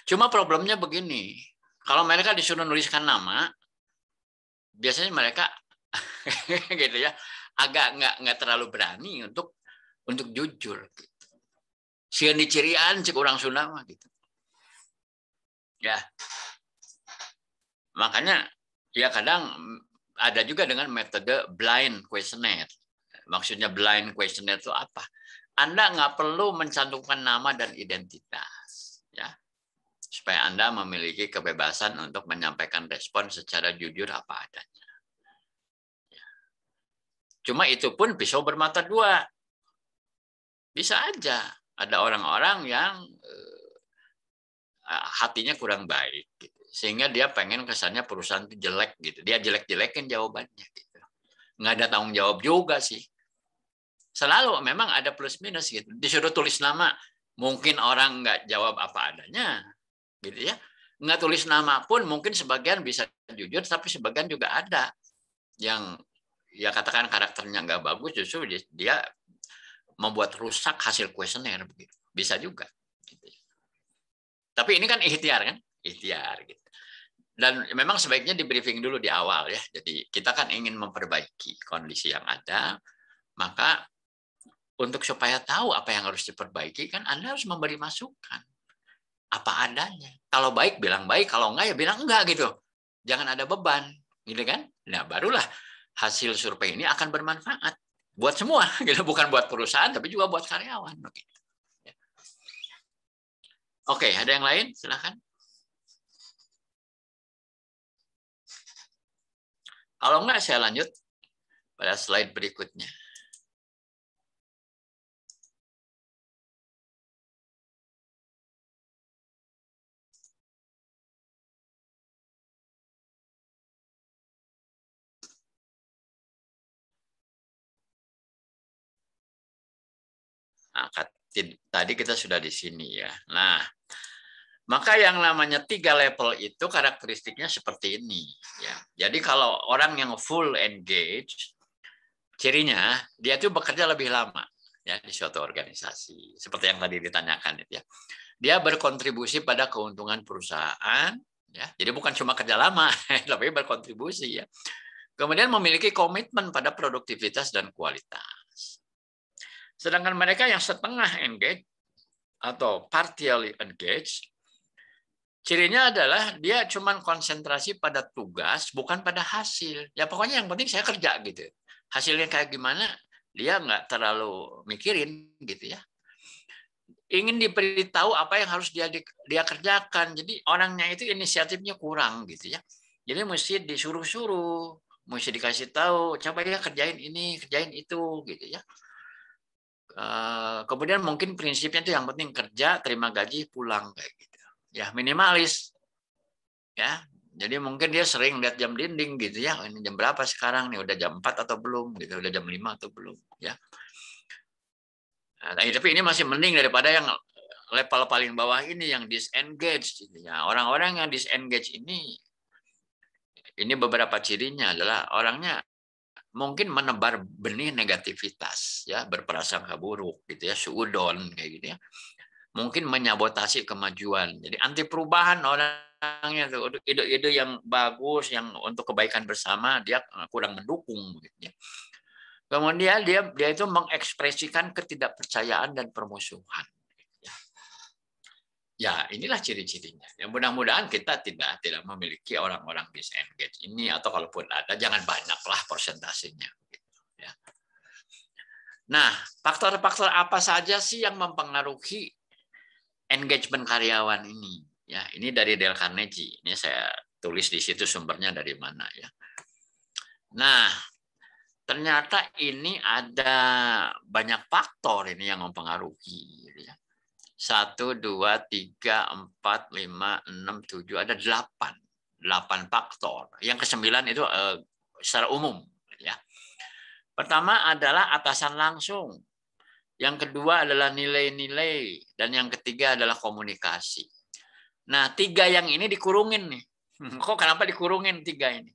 Cuma problemnya begini, kalau mereka disuruh nuliskan nama, biasanya mereka gitu ya, agak nggak terlalu berani untuk jujur. Gitu. Sieun dicirian cek orang Sunda mah gitu. Ya, makanya ya kadang ada juga dengan metode blind questionnaire. Maksudnya blind questionnaire itu apa? Anda nggak perlu mencantumkan nama dan identitas, ya, supaya Anda memiliki kebebasan untuk menyampaikan respon secara jujur apa adanya. Ya. Cuma itu pun pisau bermata dua. Bisa aja ada orang-orang yang hatinya kurang baik, gitu. Sehingga dia pengen kesannya perusahaan itu jelek, gitu. Dia jelek-jelekin jawabannya, gitu. Nggak ada tanggung jawab juga sih. Selalu memang ada plus minus gitu. Disuruh tulis nama, mungkin orang nggak jawab apa adanya, gitu ya. Nggak tulis nama pun mungkin sebagian bisa jujur, tapi sebagian juga ada yang ya katakan karakternya nggak bagus, justru dia membuat rusak hasil kuesioner begitu. Bisa juga. Gitu. Tapi ini kan ikhtiar kan, ikhtiar gitu. Dan memang sebaiknya di briefing dulu di awal ya. Jadi kita kan ingin memperbaiki kondisi yang ada, maka untuk supaya tahu apa yang harus diperbaiki, kan Anda harus memberi masukan. Apa adanya. Kalau baik, bilang baik. Kalau enggak, ya bilang enggak gitu. Jangan ada beban. Gitu kan? Nah, barulah hasil survei ini akan bermanfaat. Buat semua. Gitu. Bukan buat perusahaan, tapi juga buat karyawan. Oke, ada yang lain? Silakan. Kalau enggak, saya lanjut pada slide berikutnya. Nah, tadi kita sudah di sini ya. Nah, Maka yang namanya 3 level itu karakteristiknya seperti ini. Ya. Jadi kalau orang yang full engage, cirinya dia tuh bekerja lebih lama ya di suatu organisasi. Seperti yang tadi ditanyakan itu ya. Dia berkontribusi pada keuntungan perusahaan, ya. Jadi bukan cuma kerja lama, tapi berkontribusi ya. Kemudian memiliki komitmen pada produktivitas dan kualitas. Sedangkan mereka yang setengah engage atau partially engage, cirinya adalah dia cuma konsentrasi pada tugas, bukan pada hasil. Ya pokoknya yang penting saya kerja gitu. Hasilnya kayak gimana, dia nggak terlalu mikirin gitu ya. Ingin diberitahu apa yang harus dia kerjakan. Jadi orangnya itu inisiatifnya kurang gitu ya. Jadi mesti disuruh-suruh, mesti dikasih tahu, coba ya kerjain ini, kerjain itu gitu ya. Kemudian mungkin prinsipnya itu yang penting kerja, terima gaji, pulang kayak gitu. Ya minimalis. Ya. Jadi mungkin dia sering lihat jam dinding gitu ya. Ini jam berapa sekarang nih? Udah jam 4 atau belum gitu, udah jam 5 atau belum ya. Nah, tapi ini masih mending daripada yang level paling bawah ini yang disengage gitu ya. Orang-orang yang disengage ini beberapa cirinya adalah orangnya mungkin menebar benih negativitas ya, berprasangka buruk gitu ya, suudon kayak gitu ya. Mungkin menyabotasi kemajuan. Jadi anti perubahan orangnya tuh, ide-ide yang bagus yang untuk kebaikan bersama dia kurang mendukung gitu ya. Kemudian dia itu mengekspresikan ketidakpercayaan dan permusuhan. Ya, inilah ciri-cirinya. Ya, mudah-mudahan kita tidak memiliki orang-orang disengage ini, atau kalaupun ada, jangan banyaklah persentasenya. Ya. Nah, faktor-faktor apa saja sih yang mempengaruhi engagement karyawan ini? Ya, ini dari Dale Carnegie. Ini saya tulis di situ sumbernya dari mana ya. Nah, ternyata ini ada banyak faktor ini yang mempengaruhi. Ya. 1, 2, 3, 4, 5, 6, 7, ada 8 faktor. Yang ke-9 itu secara umum. Ya. Pertama adalah atasan langsung. Yang kedua adalah nilai-nilai. Dan yang ketiga adalah komunikasi. Nah, 3 yang ini dikurungin nih. Kok kenapa dikurungin 3 ini?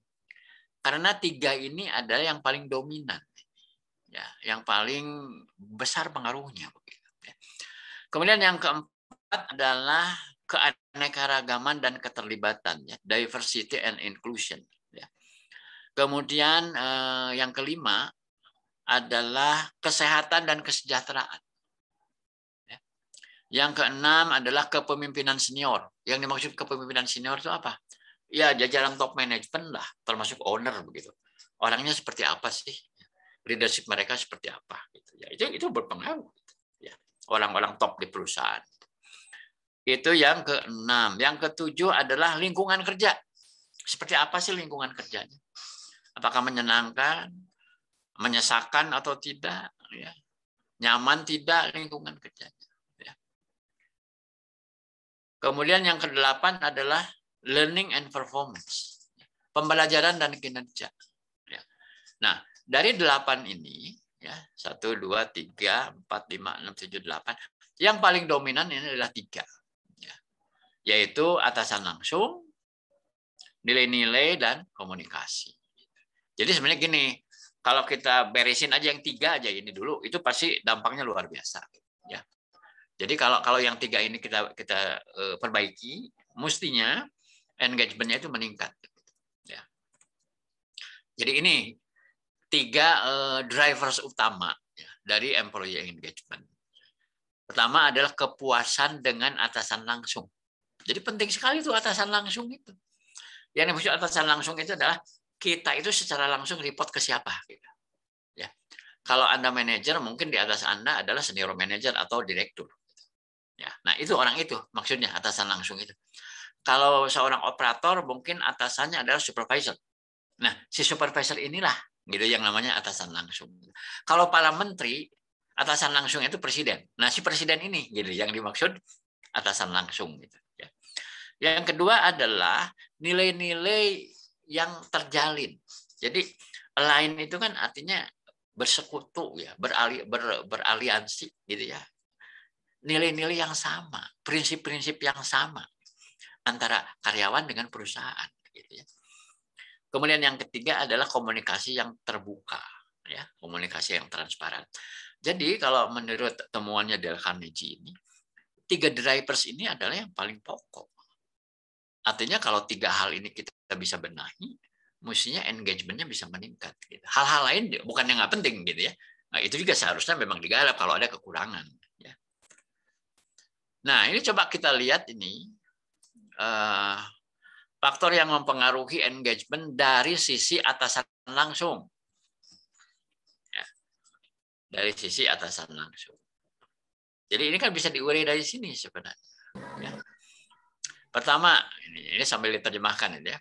Karena 3 ini adalah yang paling dominan, ya, yang paling besar pengaruhnya. Kemudian yang keempat adalah keanekaragaman dan keterlibatan, ya, diversity and inclusion. Ya. Kemudian yang kelima adalah kesehatan dan kesejahteraan. Ya. Yang keenam adalah kepemimpinan senior. Yang dimaksud kepemimpinan senior itu apa? Ya, jajaran top management lah, termasuk owner begitu. Orangnya seperti apa sih? Leadership mereka seperti apa? Gitu. Ya, itu berpengaruh. Ya, orang-orang top di perusahaan. Itu yang keenam. Yang ketujuh adalah lingkungan kerja. Seperti apa sih lingkungan kerjanya? Apakah menyenangkan, menyesakan atau tidak? Ya. Nyaman tidak lingkungan kerjanya? Ya. Kemudian yang kedelapan adalah learning and performance, pembelajaran dan kinerja. Nah, dari 8 ini, ya 1, 2, 3, 4, 5, 6, 7, 8, yang paling dominan ini adalah 3, ya, yaitu atasan langsung, nilai-nilai dan komunikasi. Jadi sebenarnya gini, kalau kita beresin aja yang 3 aja ini dulu, itu pasti dampaknya luar biasa. Ya. Jadi kalau yang 3 ini kita perbaiki, mestinya engagement-nya itu meningkat. Ya. Jadi ini 3 drivers utama ya, dari employee engagement. Pertama adalah kepuasan dengan atasan langsung. Jadi penting sekali itu atasan langsung itu. Yang dimaksud atasan langsung itu adalah kita itu secara langsung report ke siapa. Gitu. Ya. Kalau Anda manajer, mungkin di atas Anda adalah senior manager atau direktur. Ya. Nah itu orang itu maksudnya atasan langsung itu. Kalau seorang operator mungkin atasannya adalah supervisor. Nah, si supervisor inilah gitu yang namanya atasan langsung. Kalau para menteri, atasan langsung itu presiden. Nah, si presiden ini gitu yang dimaksud atasan langsung gitu ya. Yang kedua adalah nilai-nilai yang terjalin. Jadi, align itu kan artinya bersekutu ya, beraliansi gitu ya. Nilai-nilai yang sama, prinsip-prinsip yang sama. antara karyawan dengan perusahaan. Gitu ya. Kemudian yang ketiga adalah komunikasi yang terbuka, ya, komunikasi yang transparan. Jadi kalau menurut temuannya Dale Carnegie ini, 3 drivers ini adalah yang paling pokok. Artinya kalau 3 hal ini kita bisa benahi, mestinya engagement-nya bisa meningkat. Gitu. Hal-hal lain bukan yang nggak penting gitu ya. Nah, itu juga seharusnya memang digarap kalau ada kekurangan. Ya. Nah ini coba kita lihat ini. Faktor yang mempengaruhi engagement dari sisi atasan langsung. Ya, dari sisi atasan langsung. Jadi ini kan bisa diurai dari sini sebenarnya. Ya. Pertama, ini sambil diterjemahkan ya.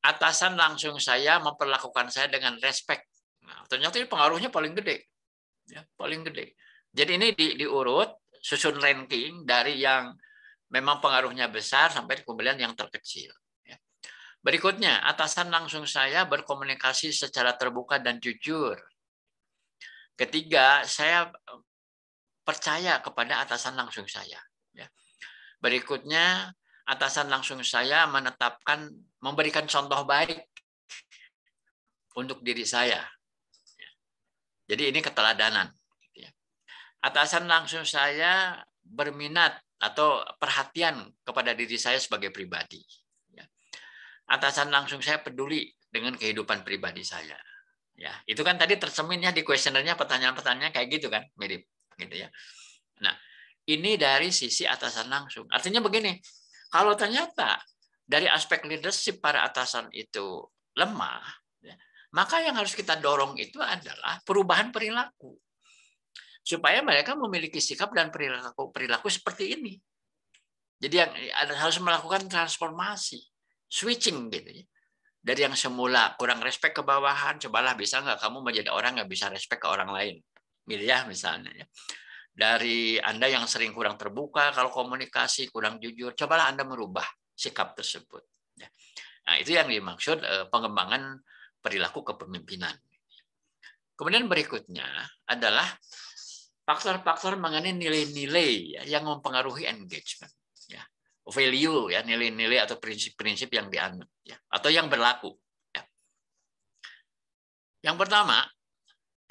Atasan langsung saya memperlakukan saya dengan respect. Nah, ternyata ini pengaruhnya paling gede. Ya, paling gede. Jadi ini diurut, susun ranking dari yang memang pengaruhnya besar sampai kemudian yang terkecil. Berikutnya, atasan langsung saya berkomunikasi secara terbuka dan jujur. Ketiga, saya percaya kepada atasan langsung saya. Berikutnya, atasan langsung saya memberikan contoh baik untuk diri saya. Jadi ini keteladanan. Atasan langsung saya berminat atau perhatian kepada diri saya sebagai pribadi. Atasan langsung saya peduli dengan kehidupan pribadi saya. Ya, itu kan tadi tercerminnya di kuesionernya pertanyaan-pertanyaan kayak gitu kan, mirip gitu ya. Nah, ini dari sisi atasan langsung. Artinya begini, kalau ternyata dari aspek leadership para atasan itu lemah, ya, maka yang harus kita dorong itu adalah perubahan perilaku. Supaya mereka memiliki sikap dan perilaku seperti ini. Jadi yang harus melakukan transformasi, switching gitu ya. Dari yang semula kurang respect ke bawahan, cobalah bisa nggak kamu menjadi orang yang bisa respect ke orang lain, gitu ya misalnya. Ya. Dari Anda yang sering kurang terbuka kalau komunikasi, kurang jujur, cobalah Anda merubah sikap tersebut. Ya. Nah itu yang dimaksud pengembangan perilaku kepemimpinan. Kemudian berikutnya adalah faktor-faktor mengenai nilai-nilai yang mempengaruhi engagement, ya. Value, ya, nilai-nilai atau prinsip-prinsip yang dianut, ya, atau yang berlaku. Ya. Yang pertama,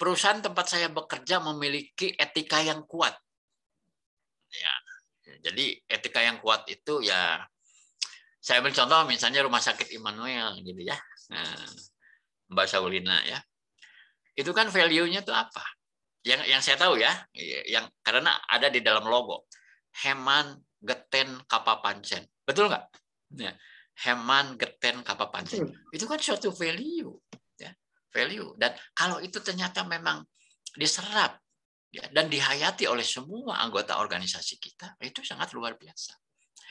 perusahaan tempat saya bekerja memiliki etika yang kuat. Ya, jadi etika yang kuat itu ya, saya ambil contoh misalnya Rumah Sakit Immanuel, gitu ya, Mbak Saulina, ya, itu kan value-nya itu apa? Yang saya tahu ya, yang karena ada di dalam logo, Heman Geten Kapapancen, betul nggak? Ya, Heman Geten Kapapancen, itu kan suatu value, ya, value. Dan kalau itu ternyata memang diserap ya, dan dihayati oleh semua anggota organisasi kita, itu sangat luar biasa.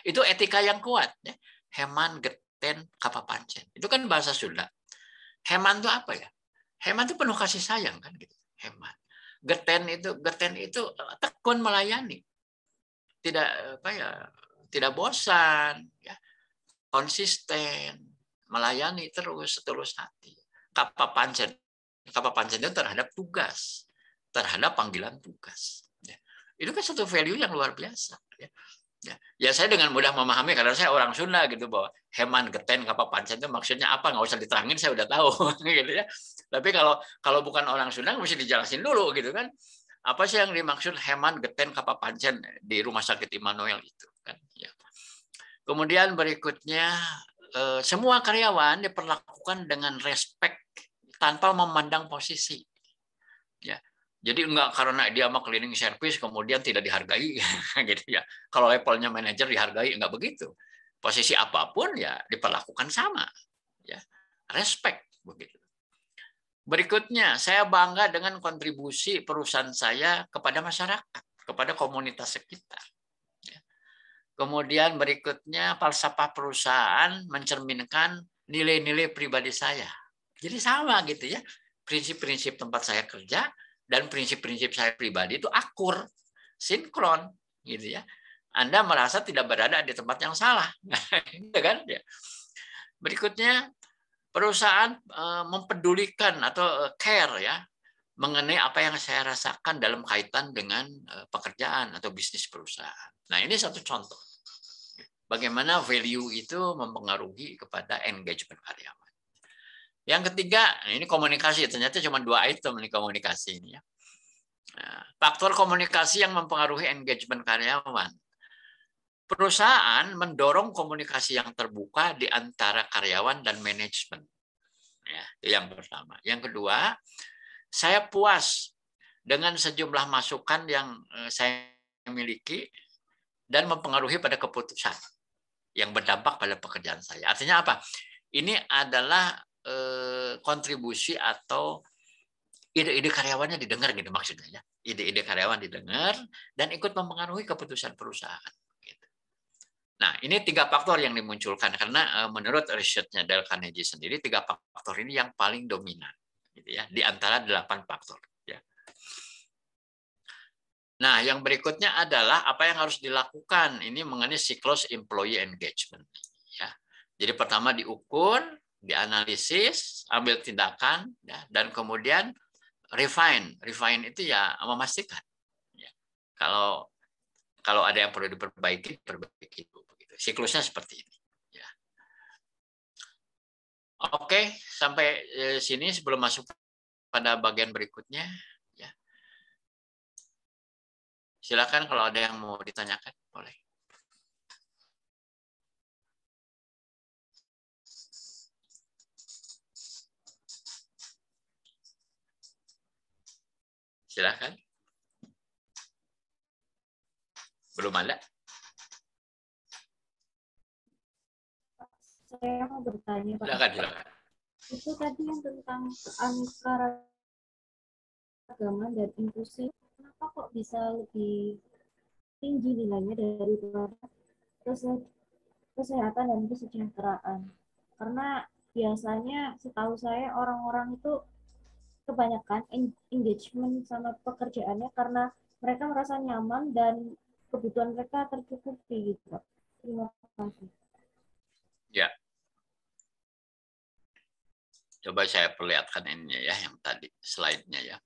Itu etika yang kuat, ya. Heman Geten Kapapancen, itu kan bahasa Sunda. Heman itu apa ya? Heman itu penuh kasih sayang kan, gitu. Heman. Geten itu tekun melayani, tidak bosan, ya, konsisten, melayani terus setulus hati. Kapapancen itu terhadap tugas, terhadap panggilan tugas. Ya. Itu kan satu value yang luar biasa. Ya saya dengan mudah memahami karena saya orang Sunda gitu bahwa Heman Geten Kapapancen itu maksudnya apa, nggak usah diterangin, saya udah tahu gitu ya. Tapi kalau bukan orang Sunda mesti dijelasin dulu gitu kan. Apa sih yang dimaksud Heman Geten Kapapancen di Rumah Sakit Immanuel itu kan ya. Kemudian berikutnya semua karyawan diperlakukan dengan respect tanpa memandang posisi. Ya. Jadi enggak karena dia sama cleaning service kemudian tidak dihargai gitu ya. Kalau levelnya manajer dihargai, enggak begitu. Posisi apapun ya diperlakukan sama. Ya. Respect begitu. Berikutnya, saya bangga dengan kontribusi perusahaan saya kepada masyarakat, kepada komunitas sekitar. Ya. Kemudian berikutnya, falsafah perusahaan mencerminkan nilai-nilai pribadi saya. Jadi sama gitu ya. Prinsip-prinsip tempat saya kerja dan prinsip-prinsip saya pribadi itu akur, sinkron, gitu ya. Anda merasa tidak berada di tempat yang salah, gitu kan? Berikutnya, perusahaan mempedulikan atau care ya mengenai apa yang saya rasakan dalam kaitan dengan pekerjaan atau bisnis perusahaan. Nah, ini satu contoh. bagaimana value itu mempengaruhi kepada engagement karyawan. Yang ketiga, ini komunikasi. Ternyata cuma 2 item nih komunikasi ini ya. Nah, faktor komunikasi yang mempengaruhi engagement karyawan. Perusahaan mendorong komunikasi yang terbuka di antara karyawan dan manajemen. Ya, itu yang pertama. Yang kedua, saya puas dengan sejumlah masukan yang saya miliki dan mempengaruhi pada keputusan yang berdampak pada pekerjaan saya. Artinya apa? Ini adalah kontribusi atau ide-ide karyawannya didengar gitu maksudnya ya. Ide-ide karyawan didengar dan ikut mempengaruhi keputusan perusahaan. Gitu. Nah, ini 3 faktor yang dimunculkan karena menurut risetnya Dale Carnegie sendiri 3 faktor ini yang paling dominan gitu ya di antara 8 faktor ya. Nah, yang berikutnya adalah apa yang harus dilakukan ini mengenai siklus employee engagement ya. Jadi pertama diukur, dianalisis, ambil tindakan ya, dan kemudian refine itu ya memastikan ya. Kalau ada yang perlu diperbaiki begitu. Siklusnya seperti ini ya. Oke, sampai sini sebelum masuk pada bagian berikutnya ya. Silakan kalau ada yang mau ditanyakan boleh. Silakan. Belum ada? Saya mau bertanya, Pak. Silakan. Itu tadi yang tentang keanekaragaman dan inklusi, kenapa kok bisa lebih tinggi nilainya daripada kesehatan dan kesejahteraan? Karena biasanya setahu saya orang-orang itu kebanyakan engagement sama pekerjaannya karena mereka merasa nyaman dan kebutuhan mereka tercukupi gitu. Terima kasih. Ya. Coba saya perlihatkan ini ya yang tadi slide-nya ya.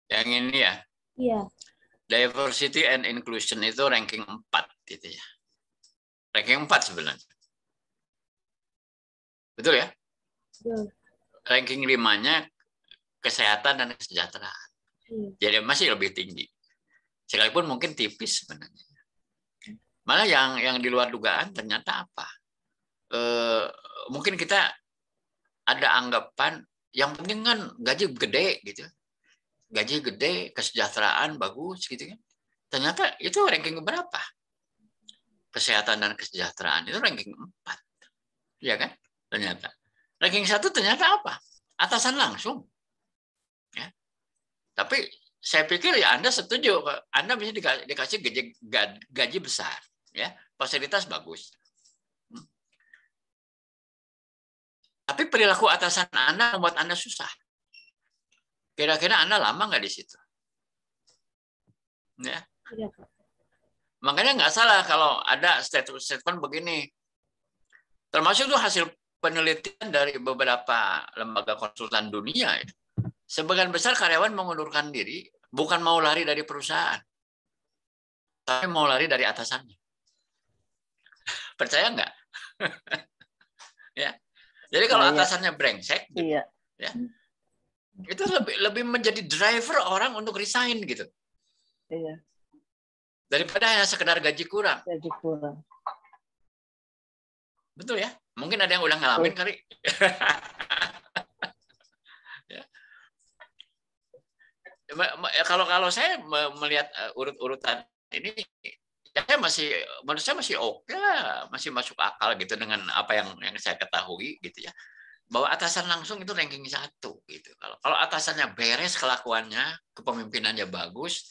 Yang ini ya. Iya. Diversity and inclusion itu ranking 4 gitu ya. Ranking 4 sebenarnya. Betul ya? Betul. Ranking 5-nya kesehatan dan kesejahteraan. Iya. Jadi masih lebih tinggi. Sekalipun mungkin tipis sebenarnya. Malah yang di luar dugaan ternyata apa? Mungkin kita ada anggapan yang penting kan gaji gede gitu. Gaji gede, kesejahteraan bagus gitu kan. Ternyata itu ranking berapa? Kesehatan dan kesejahteraan itu ranking 4. Ya kan? Ternyata. Ranking 1 ternyata apa? Atasan langsung. Ya. Tapi saya pikir ya Anda setuju, Anda bisa dikasih gaji besar, ya, fasilitas bagus. Tapi perilaku atasan Anda membuat Anda susah. Kira-kira Anda lama nggak di situ? Ya. Iya, Pak. Makanya nggak salah kalau ada statement begini. Termasuk itu hasil penelitian dari beberapa lembaga konsultan dunia. Ya. Sebagian besar karyawan mengundurkan diri bukan mau lari dari perusahaan, tapi mau lari dari atasannya. Percaya nggak? Ya. Jadi kalau atasannya brengsek, gitu, ya, itu lebih menjadi driver orang untuk resign gitu. Iya. Daripada hanya sekedar gaji kurang. Gaji kurang. Betul ya? Mungkin ada yang udah ngalamin kali. Ya. Kalau saya melihat urut-urutan ini, menurut saya masih oke lah, masih masuk akal gitu dengan apa yang saya ketahui gitu ya. Bahwa atasan langsung itu ranking 1 gitu. Kalau atasannya beres kelakuannya, kepemimpinannya bagus,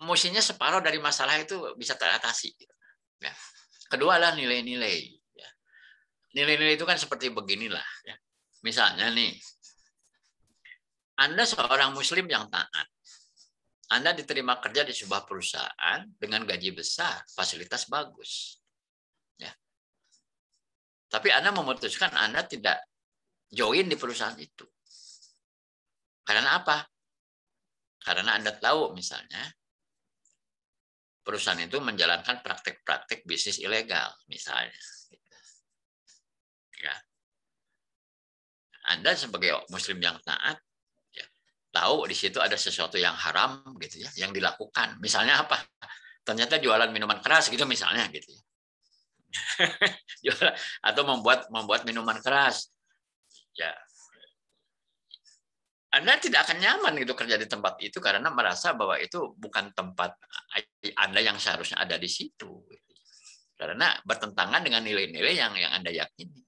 mestinya separuh dari masalah itu bisa teratasi. Gitu. Ya. Kedua adalah nilai-nilai. Ya. Nilai-nilai itu kan seperti beginilah. Ya. Misalnya nih, Anda seorang Muslim yang taat. Anda diterima kerja di sebuah perusahaan dengan gaji besar, fasilitas bagus. Ya. Tapi Anda memutuskan Anda tidak join di perusahaan itu. Karena apa? Karena Anda tahu misalnya perusahaan itu menjalankan praktek-praktek bisnis ilegal misalnya. Ya. Anda sebagai muslim yang taat ya, tahu di situ ada sesuatu yang haram gitu ya, yang dilakukan. Misalnya apa? Ternyata jualan minuman keras gitu misalnya gitu ya. Atau membuat minuman keras. Ya. Anda tidak akan nyaman gitu kerja di tempat itu karena merasa bahwa itu bukan tempat Anda yang seharusnya ada di situ. Karena bertentangan dengan nilai-nilai yang Anda yakini.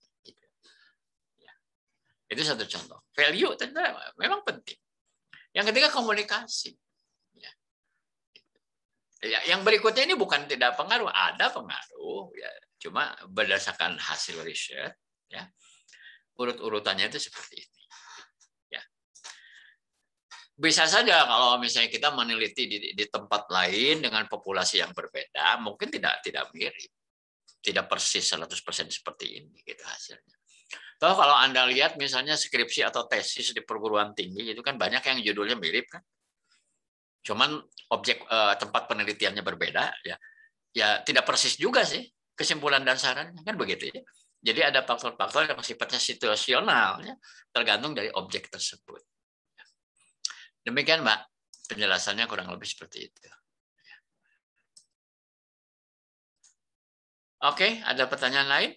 Itu satu contoh. Value ternyata memang penting. Yang ketiga komunikasi. Yang berikutnya ini bukan tidak pengaruh, ada pengaruh. Ya. Cuma berdasarkan hasil riset, ya, urut-urutannya itu seperti ini. Bisa saja kalau misalnya kita meneliti di tempat lain dengan populasi yang berbeda, mungkin tidak mirip. Tidak persis 100% seperti ini gitu hasilnya. Toh kalau Anda lihat misalnya skripsi atau tesis di perguruan tinggi itu kan banyak yang judulnya mirip kan. Cuman objek tempat penelitiannya berbeda ya. Ya tidak persis juga sih kesimpulan dan sarannya kan begitu ya. Jadi ada faktor-faktor yang sifatnya situasional ya, tergantung dari objek tersebut. Demikian, Mbak. Penjelasannya kurang lebih seperti itu. Oke, ada pertanyaan lain?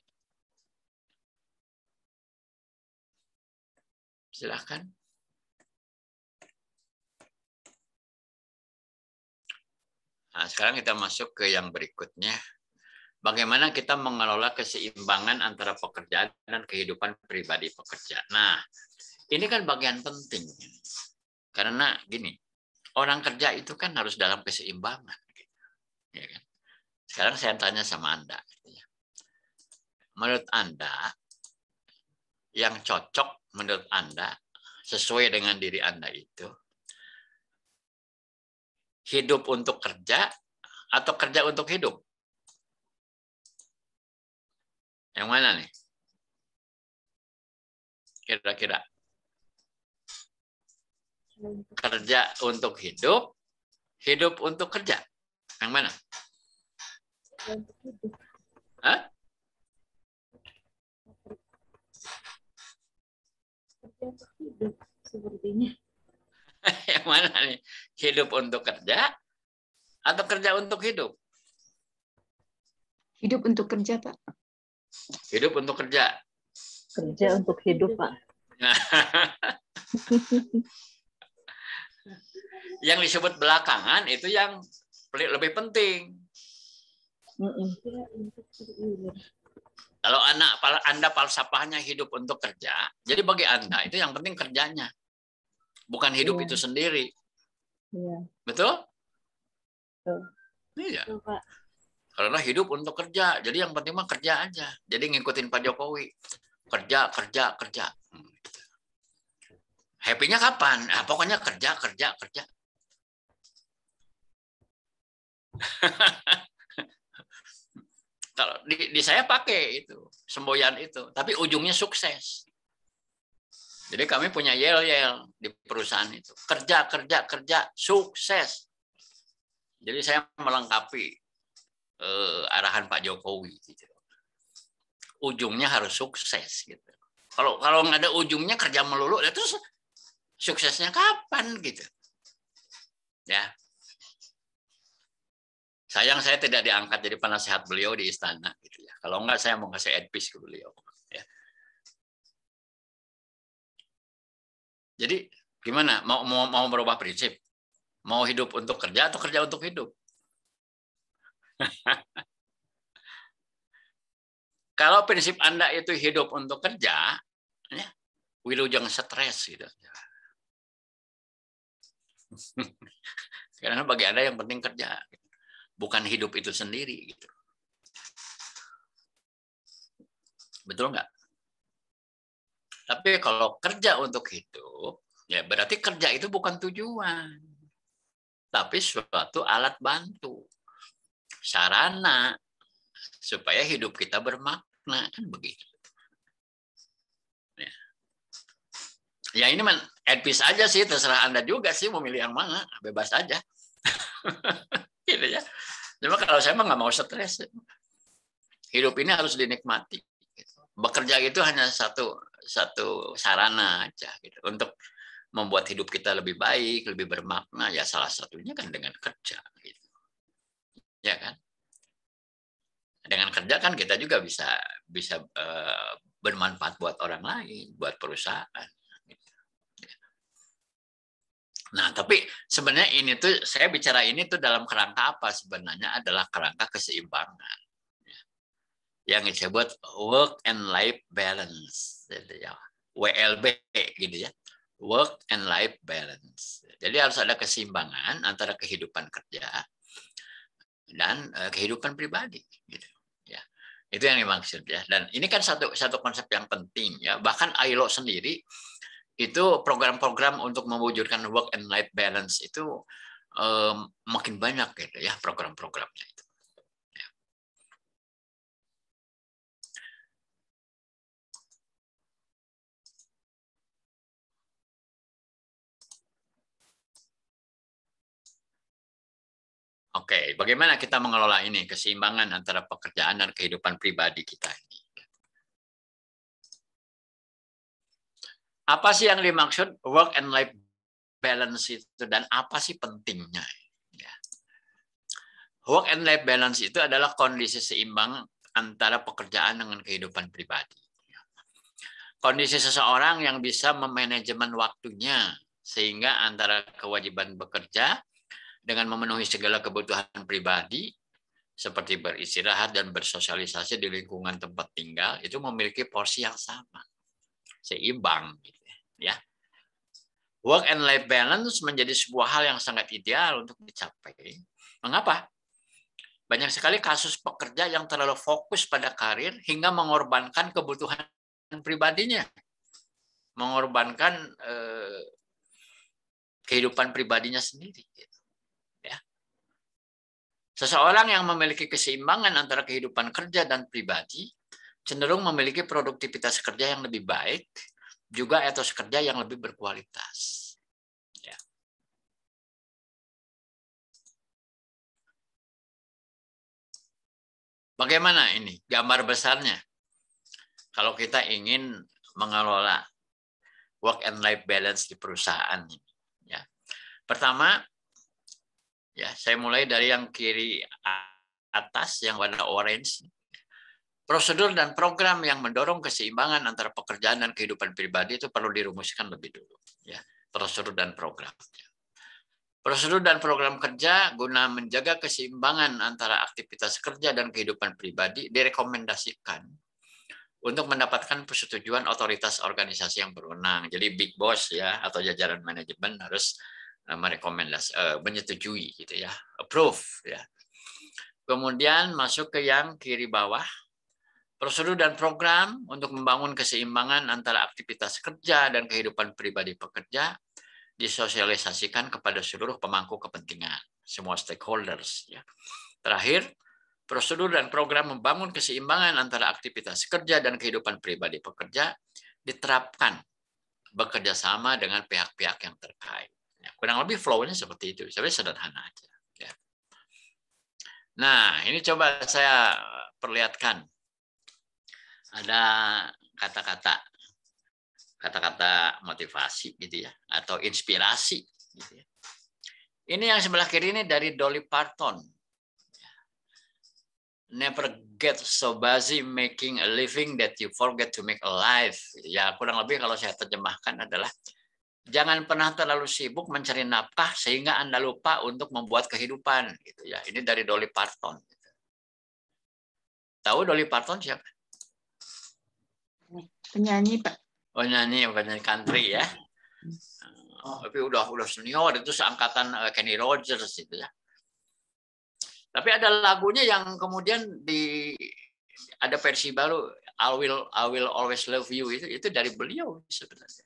Silakan. Nah, sekarang kita masuk ke yang berikutnya. Bagaimana kita mengelola keseimbangan antara pekerjaan dan kehidupan pribadi pekerja. Nah, ini kan bagian penting. Karena gini, orang kerja itu kan harus dalam keseimbangan. Ya kan? Sekarang saya tanya sama Anda. Menurut Anda, yang cocok menurut Anda, sesuai dengan diri Anda itu, hidup untuk kerja atau kerja untuk hidup? Yang mana nih? Kira-kira. Kerja untuk hidup, hidup untuk kerja. Yang mana? Hah? Kerja untuk hidup sepertinya. Yang mana nih? Hidup untuk kerja atau kerja untuk hidup? Hidup untuk kerja, Pak. Hidup untuk kerja. Kerja untuk hidup, Pak. Yang disebut belakangan itu yang lebih penting. Kalau Anda falsafahnya hidup untuk kerja, jadi bagi Anda itu yang penting kerjanya, bukan hidup itu sendiri. Betul? Iya. Karena hidup untuk kerja, jadi yang penting mah kerja aja. Jadi ngikutin Pak Jokowi, kerja. Happy-nya kapan? Nah, pokoknya kerja. Kalau di saya pakai itu semboyan itu, tapi ujungnya sukses. Jadi kami punya yel-yel di perusahaan itu, kerja, sukses. Jadi saya melengkapi arahan Pak Jokowi. Gitu. Ujungnya harus sukses. Gitu. Kalau nggak ada ujungnya kerja melulu, terus suksesnya kapan gitu? Ya. Sayang saya tidak diangkat jadi penasehat beliau di istana gitu ya. Kalau enggak saya mau kasih advice ke beliau ya. Jadi gimana? Mau berubah prinsip? Mau hidup untuk kerja atau kerja untuk hidup? Kalau prinsip Anda itu hidup untuk kerja, ya, wilujeng stres gitu. Karena bagi Anda yang penting kerja. Bukan hidup itu sendiri gitu. Betul nggak? Tapi kalau kerja untuk hidup, ya berarti kerja itu bukan tujuan. Tapi suatu alat bantu. Sarana supaya hidup kita bermakna kan begitu. Ya. Ya ini advice aja sih, terserah Anda juga sih mau milih yang mana, bebas aja. Gitu ya. Cuma kalau saya mah nggak mau stres. Hidup ini harus dinikmati. Bekerja itu hanya satu sarana aja gitu untuk membuat hidup kita lebih baik, lebih bermakna. Ya salah satunya kan dengan kerja. Gitu. Ya kan. Dengan kerja kan kita juga bisa bermanfaat buat orang lain, buat perusahaan. Nah, tapi sebenarnya ini tuh saya bicara ini tuh dalam kerangka apa? Sebenarnya adalah kerangka keseimbangan. Yang disebut work and life balance, WLB gitu ya. Work and life balance. Jadi harus ada keseimbangan antara kehidupan kerja dan kehidupan pribadi gitu. Ya. Itu yang dimaksud ya. Dan ini kan satu konsep yang penting ya. Bahkan ILO sendiri itu program-program untuk mewujudkan work and life balance itu makin banyak gitu ya program-programnya itu. Ya. Oke, bagaimana kita mengelola ini keseimbangan antara pekerjaan dan kehidupan pribadi kita ini? Apa sih yang dimaksud work and life balance itu dan apa sih pentingnya? Ya. Work and life balance itu adalah kondisi seimbang antara pekerjaan dengan kehidupan pribadi. Kondisi seseorang yang bisa memanajemen waktunya sehingga antara kewajiban bekerja dengan memenuhi segala kebutuhan pribadi seperti beristirahat dan bersosialisasi di lingkungan tempat tinggal itu memiliki porsi yang sama, seimbang. Ya, work and life balance menjadi sebuah hal yang sangat ideal untuk dicapai. Mengapa? Banyak sekali kasus pekerja yang terlalu fokus pada karir hingga mengorbankan kebutuhan pribadinya, mengorbankan kehidupan pribadinya sendiri. Ya. Seseorang yang memiliki keseimbangan antara kehidupan kerja dan pribadi cenderung memiliki produktivitas kerja yang lebih baik, juga etos kerja yang lebih berkualitas. Ya. Bagaimana ini gambar besarnya? Kalau kita ingin mengelola work and life balance di perusahaan ini, ya. Pertama, ya saya mulai dari yang kiri atas yang warna orange. Prosedur dan program yang mendorong keseimbangan antara pekerjaan dan kehidupan pribadi itu perlu dirumuskan lebih dulu. Ya, prosedur dan program. Prosedur dan program kerja guna menjaga keseimbangan antara aktivitas kerja dan kehidupan pribadi direkomendasikan untuk mendapatkan persetujuan otoritas organisasi yang berwenang. Jadi big boss ya atau jajaran manajemen harus menyetujui gitu ya, approve ya. Kemudian masuk ke yang kiri bawah. Prosedur dan program untuk membangun keseimbangan antara aktivitas kerja dan kehidupan pribadi pekerja disosialisasikan kepada seluruh pemangku kepentingan, semua stakeholders. Ya. Terakhir, prosedur dan program membangun keseimbangan antara aktivitas kerja dan kehidupan pribadi pekerja diterapkan bekerja sama dengan pihak-pihak yang terkait. Ya, kurang lebih flow-nya seperti itu, sebenarnya sederhana aja. Ya. Nah, ini coba saya perlihatkan. Ada kata-kata motivasi gitu ya atau inspirasi gitu ya. Ini yang sebelah kiri ini dari Dolly Parton. Never get so busy making a living that you forget to make a life. Ya kurang lebih kalau saya terjemahkan adalah jangan pernah terlalu sibuk mencari nafkah sehingga Anda lupa untuk membuat kehidupan gitu ya. Ini dari Dolly Parton. Tahu Dolly Parton siapa? Penyanyi, Pak. Oh, penyanyi country ya. Tapi udah senior, itu seangkatan Kenny Rogers itu ya. Tapi ada lagunya yang kemudian ada versi baru, I will always love you itu dari beliau sebenarnya.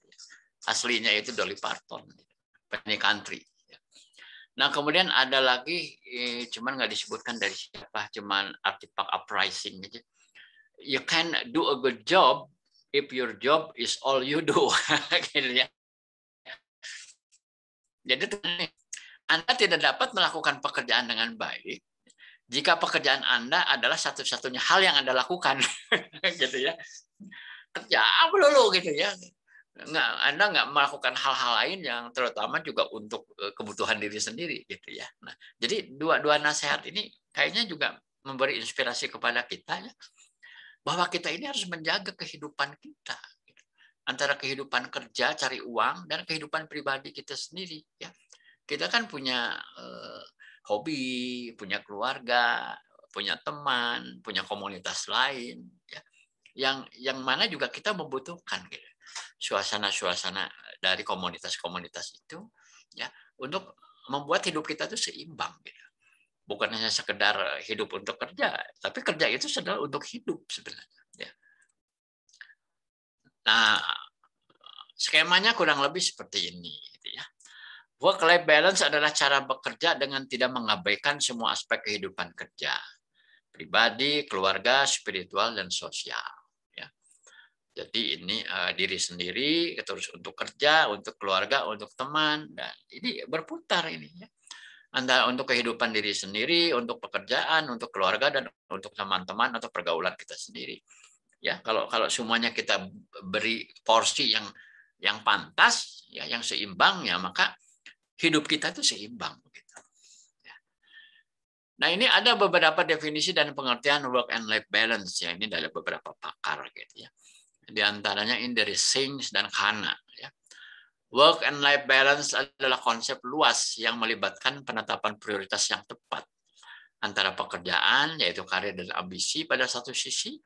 Aslinya itu Dolly Parton, penyanyi country. Nah kemudian ada lagi, cuman nggak disebutkan dari siapa, cuman Artifact Uprising aja. You can do a good job if your job is all you do. Gitu ya. Jadi Anda tidak dapat melakukan pekerjaan dengan baik jika pekerjaan Anda adalah satu-satunya hal yang Anda lakukan. Gitu ya. Kerja melulu gitu ya. Anda nggak melakukan hal-hal lain yang terutama juga untuk kebutuhan diri sendiri gitu ya. Nah, jadi dua nasihat ini kayaknya juga memberi inspirasi kepada kita ya, bahwa kita ini harus menjaga kehidupan kita antara kehidupan kerja cari uang dan kehidupan pribadi kita sendiri ya. Kita kan punya hobi, punya keluarga, punya teman, punya komunitas lain ya, yang mana juga kita membutuhkan gitu. Suasana-suasana dari komunitas-komunitas itu ya, untuk membuat hidup kita itu seimbang gitu. Bukan hanya sekedar hidup untuk kerja, tapi kerja itu adalah untuk hidup sebenarnya ya. Nah, skemanya kurang lebih seperti ini gitu ya. Work-life balance adalah cara bekerja dengan tidak mengabaikan semua aspek kehidupan kerja, pribadi, keluarga, spiritual, dan sosial. Jadi ini diri sendiri, terus untuk kerja, untuk keluarga, untuk teman, dan ini berputar ini ya. Antara untuk kehidupan diri sendiri, untuk pekerjaan, untuk keluarga, dan untuk teman-teman atau pergaulan kita sendiri. Ya, kalau semuanya kita beri porsi yang pantas, ya, yang seimbang, ya maka hidup kita itu seimbang. Gitu. Ya. Nah ini ada beberapa definisi dan pengertian work and life balance ya. Ini dari beberapa pakar gitu ya. Di antaranya ini dari Singh dan Khanna. Ya. Work and life balance adalah konsep luas yang melibatkan penetapan prioritas yang tepat antara pekerjaan, yaitu karir dan ambisi pada satu sisi,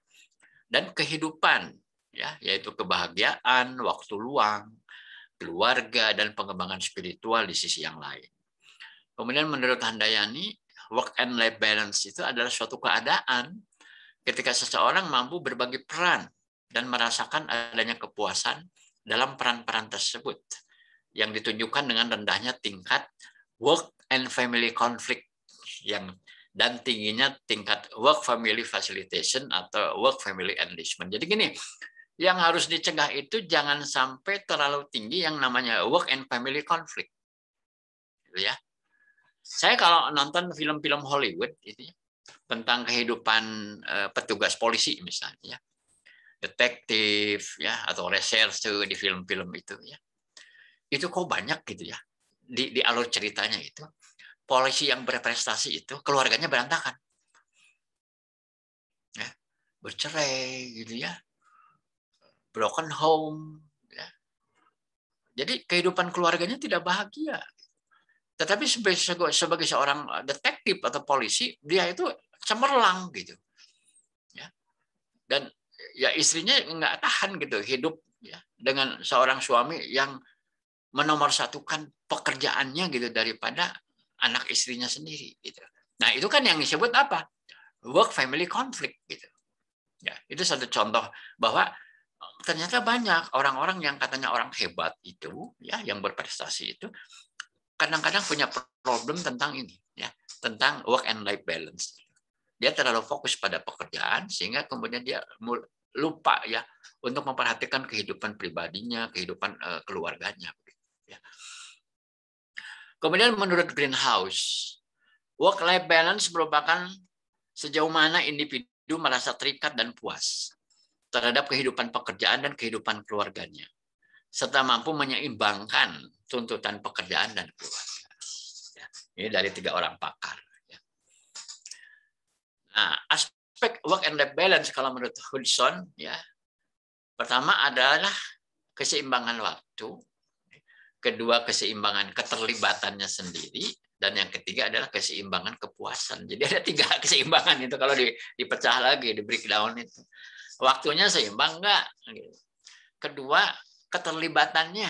dan kehidupan, ya, yaitu kebahagiaan, waktu luang, keluarga, dan pengembangan spiritual di sisi yang lain. Kemudian menurut Handayani, work and life balance itu adalah suatu keadaan ketika seseorang mampu berbagi peran dan merasakan adanya kepuasan dalam peran-peran tersebut yang ditunjukkan dengan rendahnya tingkat work and family conflict dan tingginya tingkat work family facilitation atau work family enlistment. Jadi gini, yang harus dicegah itu jangan sampai terlalu tinggi yang namanya work and family conflict. Gitu ya. Saya kalau nonton film-film Hollywood itu tentang kehidupan petugas polisi misalnya, detektif ya atau reserse di film-film itu ya, itu kok banyak gitu ya di alur ceritanya itu polisi yang berprestasi itu keluarganya berantakan ya, bercerai gitu ya, broken home ya. Jadi kehidupan keluarganya tidak bahagia, tetapi sebagai seorang detektif atau polisi dia itu cemerlang gitu ya, dan ya istrinya nggak tahan gitu hidup ya dengan seorang suami yang menomorsatukan pekerjaannya gitu daripada anak istrinya sendiri gitu. Nah itu kan yang disebut apa? Work family conflict gitu. Ya itu satu contoh bahwa ternyata banyak orang-orang yang katanya orang hebat itu ya yang berprestasi itu kadang-kadang punya problem tentang ini ya, tentang work and life balance. Dia terlalu fokus pada pekerjaan sehingga kemudian dia lupa ya untuk memperhatikan kehidupan pribadinya, kehidupan keluarganya. Ya. Kemudian menurut Greenhouse, work-life balance merupakan sejauh mana individu merasa terikat dan puas terhadap kehidupan pekerjaan dan kehidupan keluarganya, serta mampu menyeimbangkan tuntutan pekerjaan dan keluarga. Ya. Ini dari 3 orang pakar. Ya. Nah, aspek work and life balance kalau menurut Hudson ya, pertama adalah keseimbangan waktu, kedua keseimbangan keterlibatannya sendiri, dan yang ketiga adalah keseimbangan kepuasan. Jadi ada 3 keseimbangan itu kalau dipecah lagi, di breakdown itu. Waktunya seimbang enggak? Kedua, keterlibatannya.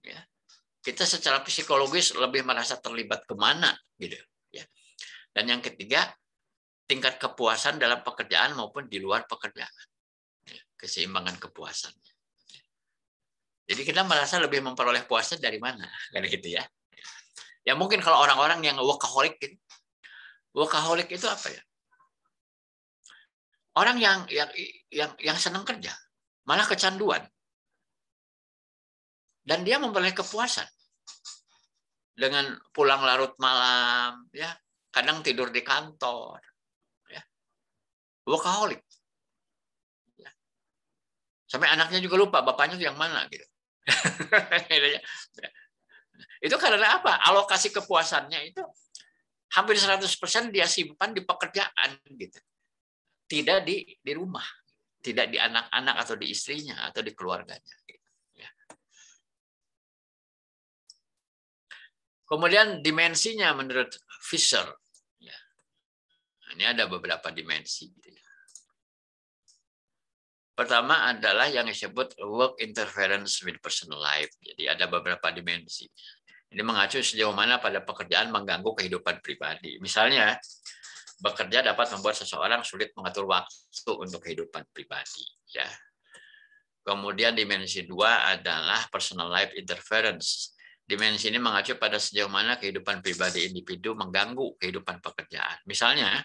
Ya. Kita secara psikologis lebih merasa terlibat kemana gitu. Ya. Dan yang ketiga, tingkat kepuasan dalam pekerjaan maupun di luar pekerjaan. Keseimbangan kepuasan. Jadi kita merasa lebih memperoleh puasnya dari mana? Kan gitu ya. Ya mungkin kalau orang-orang yang workaholic gitu. Workaholic itu apa ya? Orang yang senang kerja. malah kecanduan. Dan dia memperoleh kepuasan dengan pulang larut malam, ya, kadang tidur di kantor, ya, workaholic, ya. Sampai anaknya juga lupa bapaknya itu yang mana, gitu. Itu karena apa? Alokasi kepuasannya itu hampir 100% dia simpan di pekerjaan, gitu. Tidak di rumah, tidak di anak-anak atau di istrinya atau di keluarganya. Kemudian dimensinya menurut Fisher, ya. Ini ada beberapa dimensi. Pertama adalah yang disebut work interference with personal life. Jadi ada beberapa dimensi. Ini mengacu sejauh mana pada pekerjaan mengganggu kehidupan pribadi. Misalnya, bekerja dapat membuat seseorang sulit mengatur waktu untuk kehidupan pribadi. Ya. Kemudian dimensi 2 adalah personal life interference. Dimensi ini mengacu pada sejauh mana kehidupan pribadi individu mengganggu kehidupan pekerjaan. Misalnya,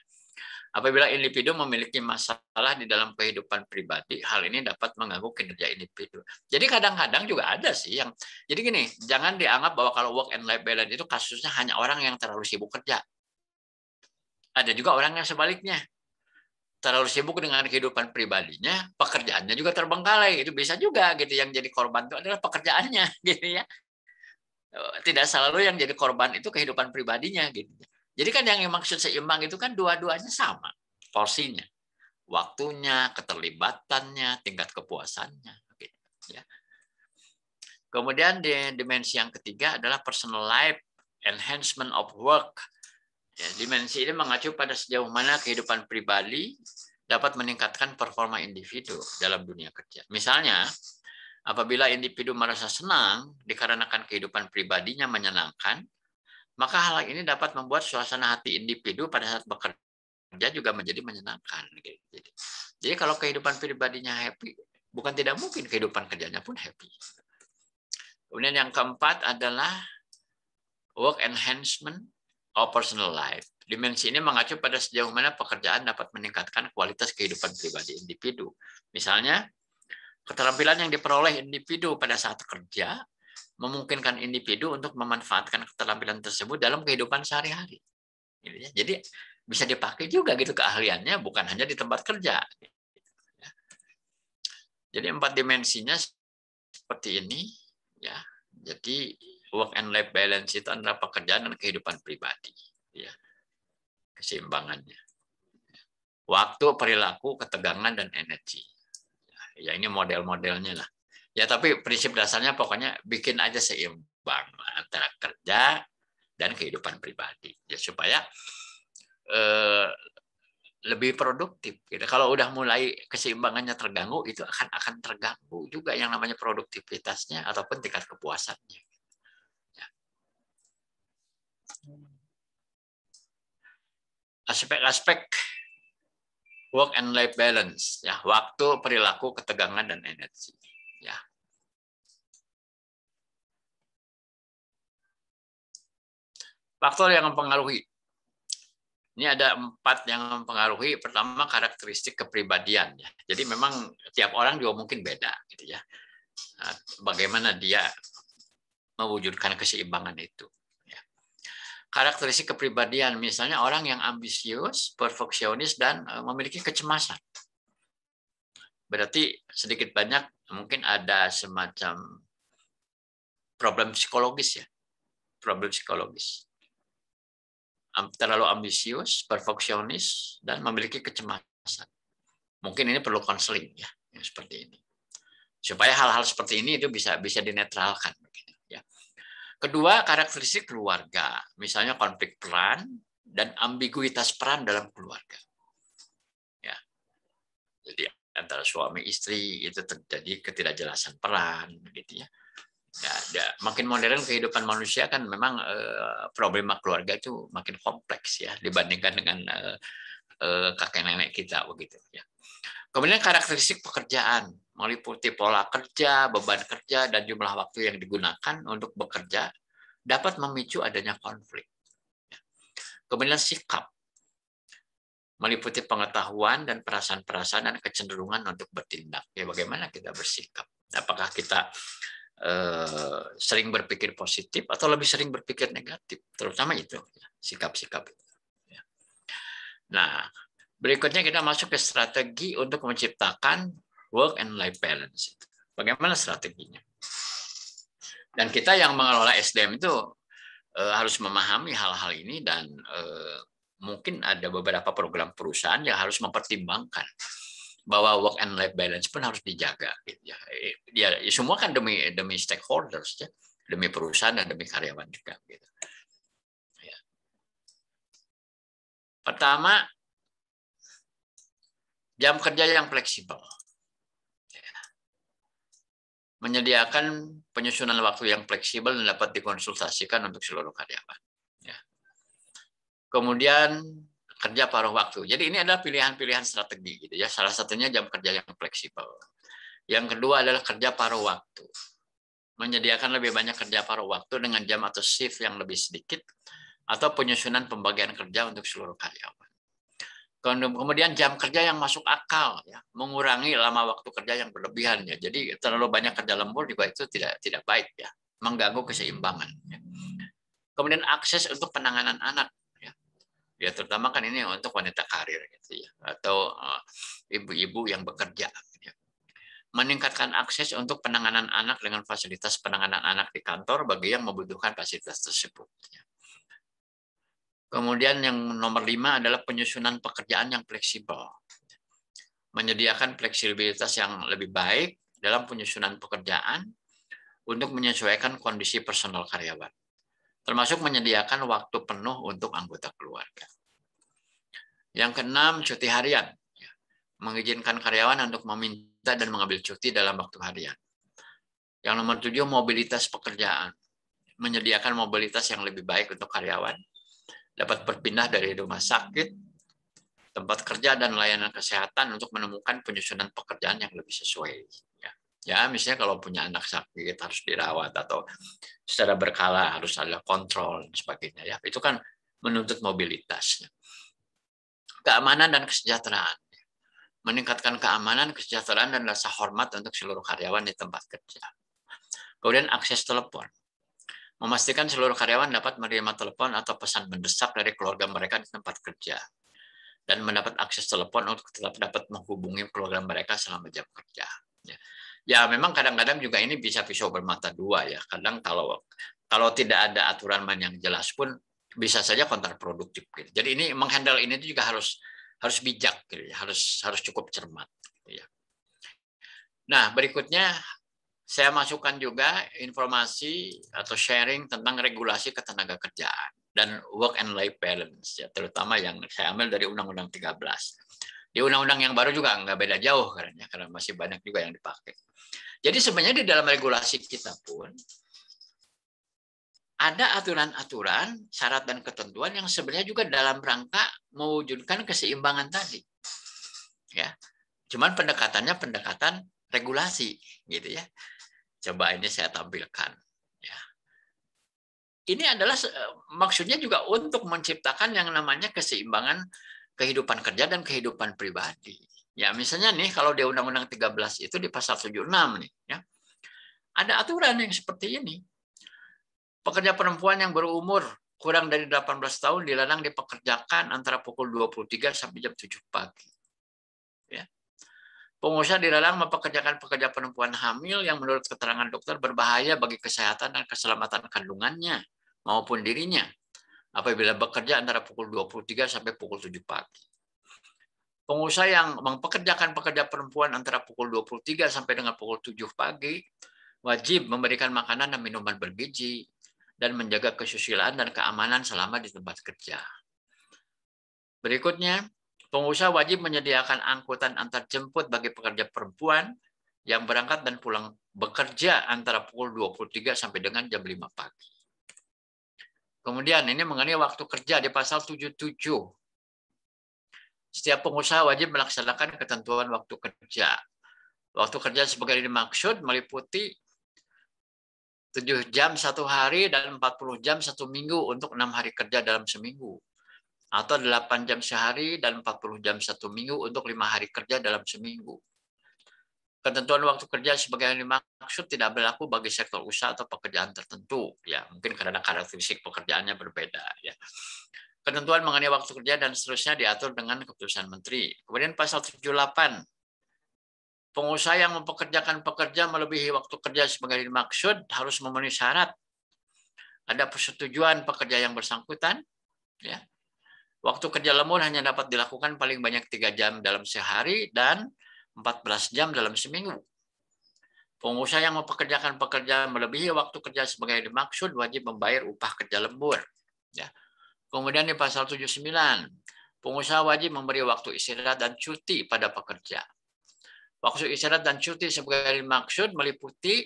apabila individu memiliki masalah di dalam kehidupan pribadi, hal ini dapat mengganggu kinerja individu. Jadi kadang-kadang juga ada sih yang, jadi gini, jangan dianggap bahwa kalau work and life balance itu kasusnya hanya orang yang terlalu sibuk kerja. Ada juga orang yang sebaliknya. Terlalu sibuk dengan kehidupan pribadinya, pekerjaannya juga terbengkalai. Itu bisa juga gitu, yang jadi korban itu adalah pekerjaannya gitu ya. Tidak selalu yang jadi korban itu kehidupan pribadinya gitu. Jadi kan yang maksud seimbang itu kan dua-duanya sama porsinya, waktunya, keterlibatannya, tingkat kepuasannya. Gitu, ya. Kemudian di dimensi yang ketiga adalah personal life enhancement of work. Ya, dimensi ini mengacu pada sejauh mana kehidupan pribadi dapat meningkatkan performa individu dalam dunia kerja. Misalnya, apabila individu merasa senang dikarenakan kehidupan pribadinya menyenangkan, maka hal ini dapat membuat suasana hati individu pada saat bekerja juga menjadi menyenangkan. Jadi kalau kehidupan pribadinya happy, bukan tidak mungkin kehidupan kerjanya pun happy. Kemudian yang keempat adalah work enhancement of personal life. Dimensi ini mengacu pada sejauh mana pekerjaan dapat meningkatkan kualitas kehidupan pribadi individu. Misalnya, keterampilan yang diperoleh individu pada saat kerja memungkinkan individu untuk memanfaatkan keterampilan tersebut dalam kehidupan sehari-hari. Jadi bisa dipakai juga gitu keahliannya, bukan hanya di tempat kerja. Jadi 4 dimensinya seperti ini, ya. Jadi work and life balance itu adalah pekerjaan dan kehidupan pribadi, ya. Keseimbangannya. Waktu, perilaku, ketegangan, dan energi. Ya ini model-modelnya lah. Ya tapi prinsip dasarnya pokoknya bikin aja seimbang antara kerja dan kehidupan pribadi. Ya supaya lebih produktif. Gitu. Kalau udah mulai keseimbangannya terganggu, itu akan terganggu juga yang namanya produktivitasnya ataupun tingkat kepuasannya. Ya. Aspek-aspek work and life balance, ya, waktu, perilaku, ketegangan, dan energi. Ya. Faktor yang mempengaruhi. Ini ada 4 yang mempengaruhi. Pertama, karakteristik kepribadian. Ya. Jadi memang tiap orang juga mungkin beda, gitu ya. Nah, bagaimana dia mewujudkan keseimbangan itu. Karakteristik kepribadian, misalnya orang yang ambisius, perfeksionis, dan memiliki kecemasan. Berarti sedikit banyak mungkin ada semacam problem psikologis ya, problem psikologis. Terlalu ambisius, perfeksionis, dan memiliki kecemasan. Mungkin ini perlu konseling ya, yang seperti ini. Supaya hal-hal seperti ini itu bisa dinetralkan. Kedua, karakteristik keluarga, misalnya konflik peran dan ambiguitas peran dalam keluarga. Ya. Jadi antara suami istri itu terjadi ketidakjelasan peran, gitu ya. Ya, makin modern kehidupan manusia kan memang problema keluarga itu makin kompleks ya dibandingkan dengan kakek nenek kita begitu ya. Kemudian karakteristik pekerjaan meliputi pola kerja, beban kerja, dan jumlah waktu yang digunakan untuk bekerja dapat memicu adanya konflik. Kemudian sikap meliputi pengetahuan dan perasaan-perasaan dan kecenderungan untuk bertindak. Ya, bagaimana kita bersikap? Apakah kita sering berpikir positif atau lebih sering berpikir negatif? Terutama itu, sikap-sikap. Nah, berikutnya kita masuk ke strategi untuk menciptakan work and life balance. Bagaimana strateginya? Dan kita yang mengelola SDM itu harus memahami hal-hal ini, dan mungkin ada beberapa program perusahaan yang harus mempertimbangkan bahwa work and life balance pun harus dijaga. Ya, semua kan demi stakeholders, ya, demi perusahaan dan demi karyawan juga. Gitu. Ya. Pertama, jam kerja yang fleksibel. Menyediakan penyusunan waktu yang fleksibel dan dapat dikonsultasikan untuk seluruh karyawan. Ya. Kemudian kerja paruh waktu. Jadi ini adalah pilihan-pilihan strategi, gitu ya. Salah satunya jam kerja yang fleksibel. Yang kedua adalah kerja paruh waktu. Menyediakan lebih banyak kerja paruh waktu dengan jam atau shift yang lebih sedikit, atau penyusunan pembagian kerja untuk seluruh karyawan. Kemudian jam kerja yang masuk akal, ya, mengurangi lama waktu kerja yang berlebihan, ya. Jadi terlalu banyak kerja lembur juga itu tidak baik, ya, mengganggu keseimbangan. Ya. Kemudian akses untuk penanganan anak, ya terutama kan ini untuk wanita karir, gitu ya, atau ibu-ibu yang bekerja. Ya. Meningkatkan akses untuk penanganan anak dengan fasilitas penanganan anak di kantor bagi yang membutuhkan fasilitas tersebut. Ya. Kemudian yang nomor 5 adalah penyusunan pekerjaan yang fleksibel. Menyediakan fleksibilitas yang lebih baik dalam penyusunan pekerjaan untuk menyesuaikan kondisi personal karyawan, termasuk menyediakan waktu penuh untuk anggota keluarga. Yang keenam, cuti harian. Mengizinkan karyawan untuk meminta dan mengambil cuti dalam waktu harian. Yang nomor 7, mobilitas pekerjaan. Menyediakan mobilitas yang lebih baik untuk karyawan, dapat berpindah dari rumah sakit, tempat kerja, dan layanan kesehatan untuk menemukan penyusunan pekerjaan yang lebih sesuai. Ya, misalnya kalau punya anak sakit harus dirawat, atau secara berkala harus ada kontrol dan sebagainya. Ya, itu kan menuntut mobilitas. Keamanan dan kesejahteraan. Meningkatkan keamanan, kesejahteraan, dan rasa hormat untuk seluruh karyawan di tempat kerja. Kemudian akses telepon. Memastikan seluruh karyawan dapat menerima telepon atau pesan mendesak dari keluarga mereka di tempat kerja, dan mendapat akses telepon untuk tetap dapat menghubungi keluarga mereka selama jam kerja. Ya, memang kadang-kadang juga ini bisa pisau bermata dua, ya. Kadang kalau tidak ada aturan main yang jelas pun bisa saja kontraproduktif. Gitu. Jadi ini menghandle ini juga harus bijak, gitu, ya. harus cukup cermat. Gitu, ya. Nah, berikutnya saya masukkan juga informasi atau sharing tentang regulasi ketenaga kerjaan dan work and life balance, ya, terutama yang saya ambil dari Undang-Undang 13. Di undang-undang yang baru juga nggak beda jauh karena masih banyak juga yang dipakai. Jadi sebenarnya di dalam regulasi kita pun ada aturan-aturan, syarat dan ketentuan yang sebenarnya juga dalam rangka mewujudkan keseimbangan tadi. Ya, cuman pendekatannya pendekatan regulasi, gitu ya. Coba ini saya tampilkan. Ya. Ini adalah maksudnya juga untuk menciptakan yang namanya keseimbangan kehidupan kerja dan kehidupan pribadi. Ya, misalnya nih kalau di Undang-Undang 13 itu di pasal 76 nih, ya. Ada aturan yang seperti ini. Pekerja perempuan yang berumur kurang dari 18 tahun dilarang dipekerjakan antara pukul 23 sampai jam 7 pagi. Ya. Pengusaha dilarang mempekerjakan pekerja perempuan hamil yang menurut keterangan dokter berbahaya bagi kesehatan dan keselamatan kandungannya maupun dirinya apabila bekerja antara pukul 23 sampai pukul 7 pagi. Pengusaha yang mempekerjakan pekerja perempuan antara pukul 23 sampai dengan pukul 7 pagi wajib memberikan makanan dan minuman bergizi dan menjaga kesusilaan dan keamanan selama di tempat kerja. Berikutnya, pengusaha wajib menyediakan angkutan antar jemput bagi pekerja perempuan yang berangkat dan pulang bekerja antara pukul 23 sampai dengan jam 5 pagi. Kemudian ini mengenai waktu kerja di pasal 77. Setiap pengusaha wajib melaksanakan ketentuan waktu kerja. Waktu kerja sebagai dimaksud meliputi 7 jam 1 hari dan 40 jam 1 minggu untuk 6 hari kerja dalam seminggu. atau 8 jam sehari dan 40 jam 1 minggu untuk 5 hari kerja dalam seminggu. Ketentuan waktu kerja sebagai yang dimaksud tidak berlaku bagi sektor usaha atau pekerjaan tertentu. Ya, mungkin karena karakteristik pekerjaannya berbeda. Ya. Ketentuan mengenai waktu kerja dan seterusnya diatur dengan keputusan menteri. Kemudian pasal 78. Pengusaha yang mempekerjakan pekerja melebihi waktu kerja sebagai yang dimaksud harus memenuhi syarat. Ada persetujuan pekerja yang bersangkutan. Ya. Waktu kerja lembur hanya dapat dilakukan paling banyak 3 jam dalam sehari dan 14 jam dalam seminggu. Pengusaha yang mempekerjakan pekerja melebihi waktu kerja sebagai yang dimaksud wajib membayar upah kerja lembur. Ya. Kemudian di pasal 79, pengusaha wajib memberi waktu istirahat dan cuti pada pekerja. Waktu istirahat dan cuti sebagai yang dimaksud meliputi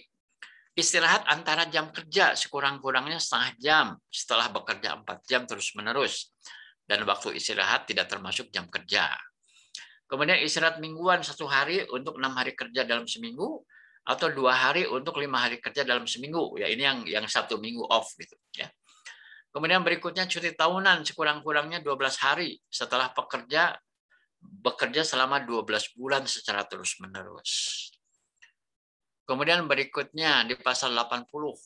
istirahat antara jam kerja sekurang-kurangnya setengah jam setelah bekerja 4 jam terus-menerus. Dan waktu istirahat tidak termasuk jam kerja. Kemudian istirahat mingguan 1 hari untuk 6 hari kerja dalam seminggu atau 2 hari untuk 5 hari kerja dalam seminggu. Ya ini yang 1 minggu off gitu ya. Kemudian berikutnya cuti tahunan sekurang-kurangnya 12 hari setelah bekerja selama 12 bulan secara terus-menerus. Kemudian berikutnya di pasal 80,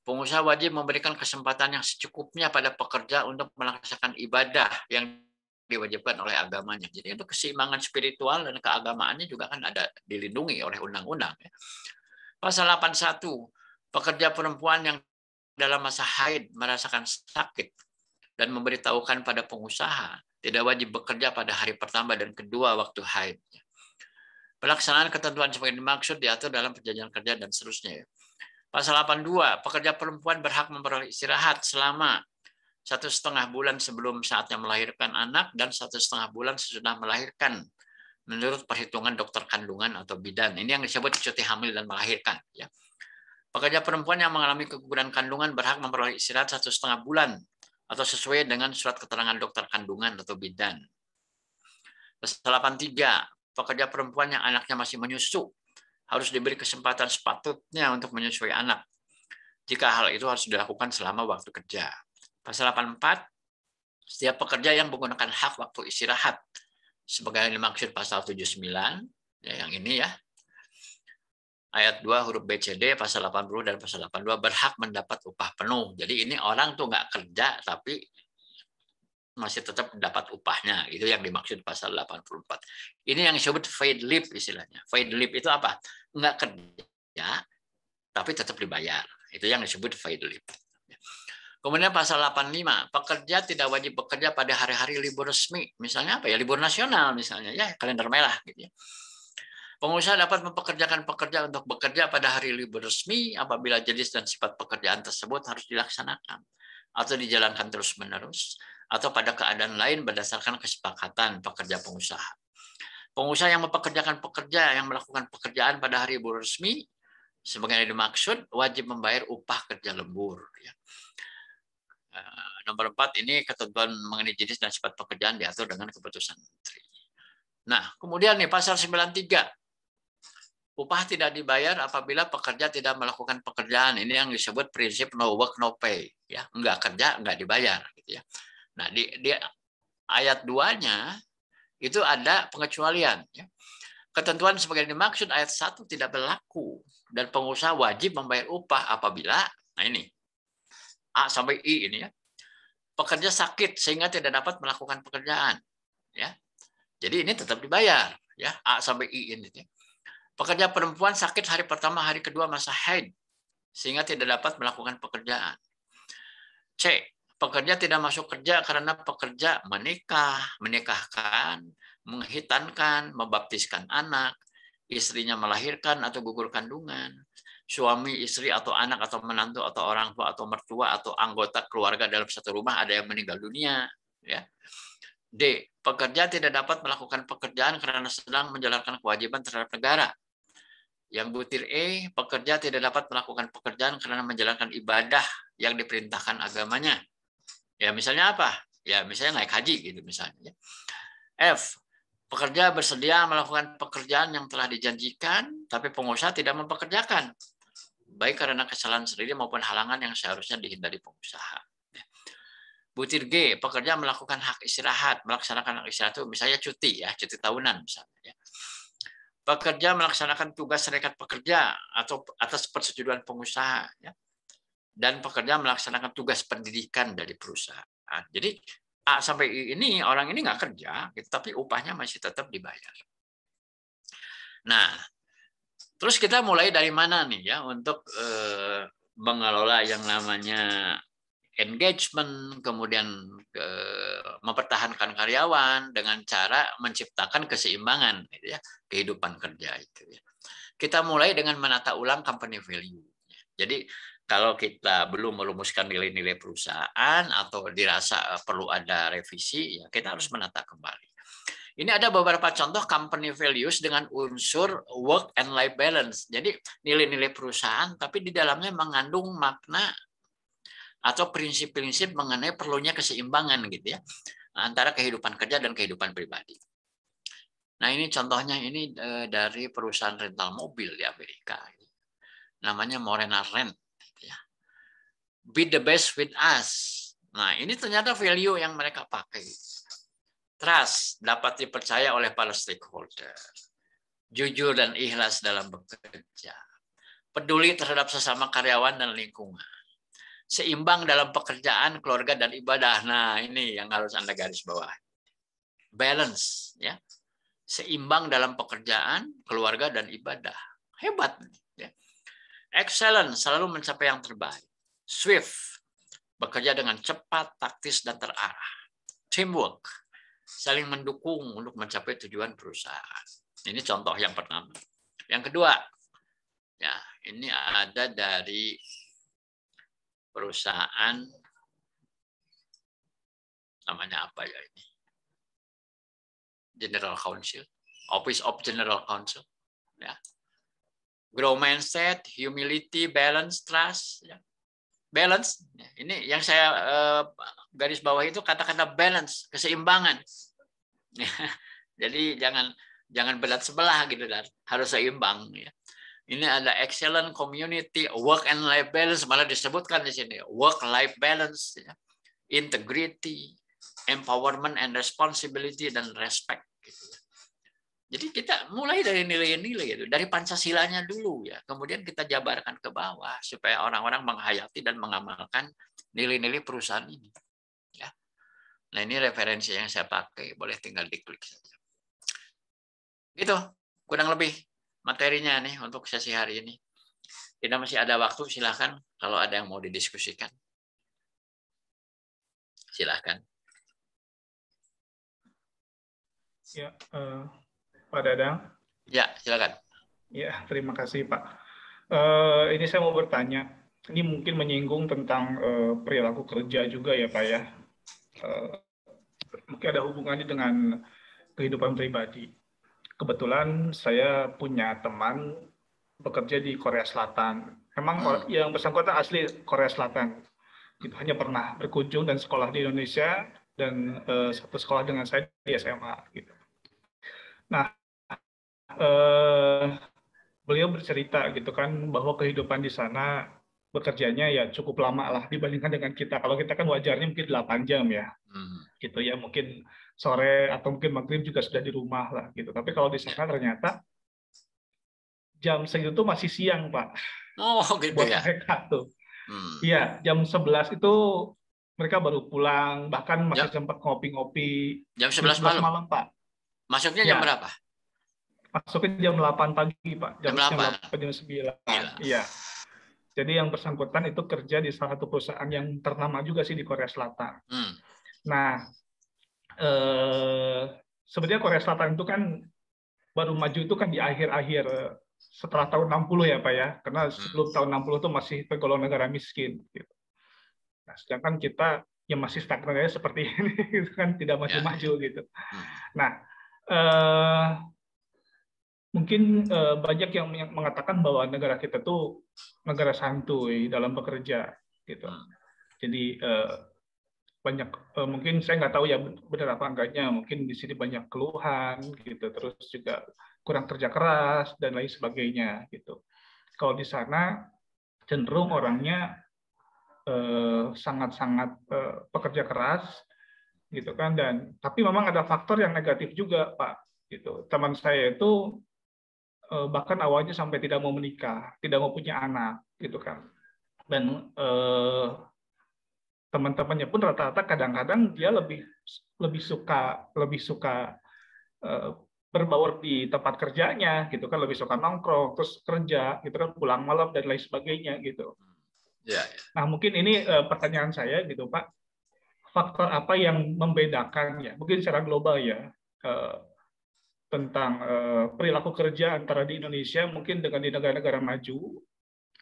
pengusaha wajib memberikan kesempatan yang secukupnya pada pekerja untuk melaksanakan ibadah yang diwajibkan oleh agamanya. Jadi untuk keseimbangan spiritual dan keagamaannya juga kan ada dilindungi oleh undang-undang. Pasal 81, pekerja perempuan yang dalam masa haid merasakan sakit dan memberitahukan pada pengusaha tidak wajib bekerja pada hari pertama dan kedua waktu haid. Pelaksanaan ketentuan sebagai dimaksud diatur dalam perjanjian kerja dan seterusnya. Pasal 82, pekerja perempuan berhak memperoleh istirahat selama 1,5 bulan sebelum saatnya melahirkan anak dan 1,5 bulan sesudah melahirkan menurut perhitungan dokter kandungan atau bidan. Ini yang disebut cuti hamil dan melahirkan. Ya. Pekerja perempuan yang mengalami keguguran kandungan berhak memperoleh istirahat 1,5 bulan atau sesuai dengan surat keterangan dokter kandungan atau bidan. Pasal 83, pekerja perempuan yang anaknya masih menyusu harus diberi kesempatan sepatutnya untuk menyusui anak. Jika hal itu harus dilakukan selama waktu kerja. Pasal 84, setiap pekerja yang menggunakan hak waktu istirahat sebagai yang dimaksud pasal 79, ya yang ini ya, ayat 2 huruf B, C, D, pasal 80 dan pasal 82 berhak mendapat upah penuh. Jadi ini orang tuh nggak kerja tapi masih tetap dapat upahnya. Itu yang dimaksud pasal 84. Ini yang disebut paid leave istilahnya. Paid leave itu apa? Nggak kerja tapi tetap dibayar. Itu yang disebut paid leave. Kemudian pasal 85, pekerja tidak wajib bekerja pada hari-hari libur resmi. Misalnya apa ya? Libur nasional misalnya ya, kalender merah gitu ya. Pengusaha dapat mempekerjakan pekerja untuk bekerja pada hari libur resmi apabila jenis dan sifat pekerjaan tersebut harus dilaksanakan atau dijalankan terus-menerus atau pada keadaan lain berdasarkan kesepakatan pekerja pengusaha. Pengusaha yang mempekerjakan pekerja yang melakukan pekerjaan pada hari libur resmi sebagai yang dimaksud wajib membayar upah kerja lembur ya. Nomor 4 ini ketentuan mengenai jenis dan sifat pekerjaan diatur dengan keputusan menteri. Nah, kemudian nih pasal 93. Upah tidak dibayar apabila pekerja tidak melakukan pekerjaan. Ini yang disebut prinsip no work no pay, ya. Enggak kerja enggak dibayar gitu ya. Nah, di ayat 2-nya itu ada pengecualian ya. Ketentuan sebagai dimaksud ayat 1 tidak berlaku dan pengusaha wajib membayar upah apabila nah ini A sampai I ini ya. Pekerja sakit sehingga tidak dapat melakukan pekerjaan, ya. Jadi ini tetap dibayar, ya. A sampai I ini. Pekerja perempuan sakit hari pertama, hari kedua masa haid sehingga tidak dapat melakukan pekerjaan. C. Pekerja tidak masuk kerja karena pekerja menikah, menikahkan, menghitankan, membaptiskan anak, istrinya melahirkan atau gugur kandungan, suami, istri, atau anak, atau menantu, atau orang tua, atau mertua, atau anggota keluarga dalam satu rumah ada yang meninggal dunia. Ya. D. Pekerja tidak dapat melakukan pekerjaan karena sedang menjalankan kewajiban terhadap negara. Yang butir E, pekerja tidak dapat melakukan pekerjaan karena menjalankan ibadah yang diperintahkan agamanya. Ya misalnya apa? Ya misalnya naik haji gitu misalnya. F. Pekerja bersedia melakukan pekerjaan yang telah dijanjikan, tapi pengusaha tidak mempekerjakan. Baik karena kesalahan sendiri maupun halangan yang seharusnya dihindari pengusaha. Butir G, pekerja melakukan hak istirahat, melaksanakan hak istirahat itu misalnya cuti ya, cuti tahunan misalnya. Ya. Pekerja melaksanakan tugas serikat pekerja atau atas persetujuan pengusaha, ya. Dan pekerja melaksanakan tugas pendidikan dari perusahaan. Jadi A sampai I ini orang ini nggak kerja, gitu, tapi upahnya masih tetap dibayar. Nah, terus kita mulai dari mana nih ya untuk mengelola yang namanya engagement, kemudian mempertahankan karyawan dengan cara menciptakan keseimbangan gitu ya, kehidupan kerja itu ya. Kita mulai dengan menata ulang company value. Jadi kalau kita belum merumuskan nilai-nilai perusahaan atau dirasa perlu ada revisi, ya kita harus menata kembali. Ini ada beberapa contoh company values dengan unsur work and life balance. Jadi nilai-nilai perusahaan, tapi di dalamnya mengandung makna atau prinsip-prinsip mengenai perlunya keseimbangan gitu ya antara kehidupan kerja dan kehidupan pribadi. Nah ini contohnya ini dari perusahaan rental mobil di Amerika, namanya Morena Rent. Be the best with us. Nah, ini ternyata value yang mereka pakai. Trust, dapat dipercaya oleh para stakeholder. Jujur dan ikhlas dalam bekerja. Peduli terhadap sesama karyawan dan lingkungan. Seimbang dalam pekerjaan, keluarga, dan ibadah. Nah, ini yang harus Anda garis bawah. Balance, ya. Seimbang dalam pekerjaan, keluarga, dan ibadah. Hebat. Ya. Excellent, selalu mencapai yang terbaik. Swift, bekerja dengan cepat, taktis, dan terarah. Teamwork, saling mendukung untuk mencapai tujuan perusahaan. Ini contoh yang pertama. Yang kedua, ya ini ada dari perusahaan, namanya apa ya ini? General Counsel, Office of General Counsel. Ya. Grow mindset, humility, balance, trust. Ya. Balance, ini yang saya garis bawah itu kata-kata balance, keseimbangan. Jadi jangan berat sebelah gitu, dan harus seimbang. Ya. Ini ada excellent community, work and life balance, malah disebutkan di sini work life balance, ya. Integrity, empowerment and responsibility, dan respect. Gitu. Jadi kita mulai dari nilai-nilai itu, dari Pancasilanya dulu ya, kemudian kita jabarkan ke bawah supaya orang-orang menghayati dan mengamalkan nilai-nilai perusahaan ini. Ya. Nah ini referensi yang saya pakai, boleh tinggal diklik saja. Gitu, kurang lebih materinya nih untuk sesi hari ini. Kita masih ada waktu, silakan kalau ada yang mau didiskusikan. Silakan. Ya. Pak Dadang. Ya, silakan. Ya, terima kasih Pak. Ini saya mau bertanya. Ini mungkin menyinggung tentang perilaku kerja juga ya Pak ya. Mungkin ada hubungannya dengan kehidupan pribadi. Kebetulan saya punya teman bekerja di Korea Selatan. Memang yang bersangkutan asli Korea Selatan. Itu hanya pernah berkunjung dan sekolah di Indonesia dan satu sekolah dengan saya di SMA. Gitu. Nah, beliau bercerita gitu kan bahwa kehidupan di sana bekerjanya ya cukup lama lah dibandingkan dengan kita. Kalau kita kan wajarnya mungkin 8 jam ya, gitu ya, mungkin sore atau mungkin maghrib juga sudah di rumah lah gitu. Tapi kalau di sana ternyata jam segitu tuh masih siang Pak. Oh gitu buat ya. Mereka tuh. Iya, jam 11 itu mereka baru pulang, bahkan masih sempat ngopi-ngopi. Jam 11 malam Pak. Masuknya jam berapa? Masuknya jam 8 pagi, Pak. Jam 8, jam 9. Iya. Jadi yang bersangkutan itu kerja di salah satu perusahaan yang ternama juga sih di Korea Selatan. Nah, sebenarnya Korea Selatan itu kan baru maju itu kan di akhir-akhir setelah tahun 60 ya, Pak ya. Karena sebelum tahun 60 itu masih tergolong negara miskin. Gitu. Nah, sedangkan kita yang masih stagnan seperti ini, itu kan tidak maju-maju gitu. Nah, mungkin banyak yang mengatakan bahwa negara kita tuh negara santuy dalam bekerja, gitu. Jadi banyak mungkin saya nggak tahu ya benar apa enggaknya, mungkin di sini banyak keluhan, gitu. Terus juga kurang kerja keras dan lain sebagainya, gitu. Kalau di sana cenderung orangnya sangat-sangat pekerja keras, gitu kan. Dan tapi memang ada faktor yang negatif juga, Pak. Gitu. Teman saya itu bahkan awalnya sampai tidak mau menikah, tidak mau punya anak, gitu kan. Dan teman-temannya pun rata-rata kadang-kadang dia lebih suka berbaur di tempat kerjanya, gitu kan, lebih suka nongkrong, terus kerja, gitu kan, pulang malam dan lain sebagainya, gitu. Ya. Nah, mungkin ini pertanyaan saya, gitu Pak, faktor apa yang membedakan ya, mungkin secara global ya, tentang perilaku kerja antara di Indonesia mungkin dengan di negara-negara maju,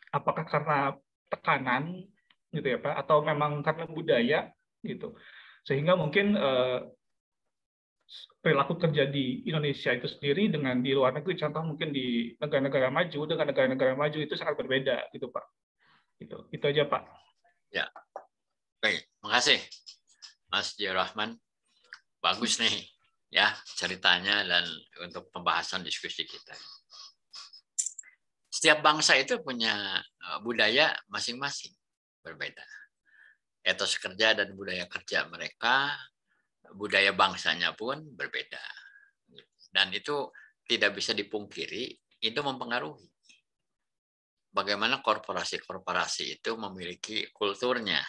apakah karena tekanan, gitu ya Pak, atau memang karena budaya, gitu, sehingga mungkin perilaku kerja di Indonesia itu sendiri dengan di luar negeri, contoh mungkin di negara-negara maju dengan negara-negara maju itu sangat berbeda, gitu Pak. Itu aja Pak. Ya, baik, makasih Mas Rahman. Bagus nih ya ceritanya dan untuk pembahasan diskusi kita. Setiap bangsa itu punya budaya masing-masing berbeda. Etos kerja dan budaya kerja mereka, budaya bangsanya pun berbeda. Dan itu tidak bisa dipungkiri, itu mempengaruhi bagaimana korporasi-korporasi itu memiliki kulturnya.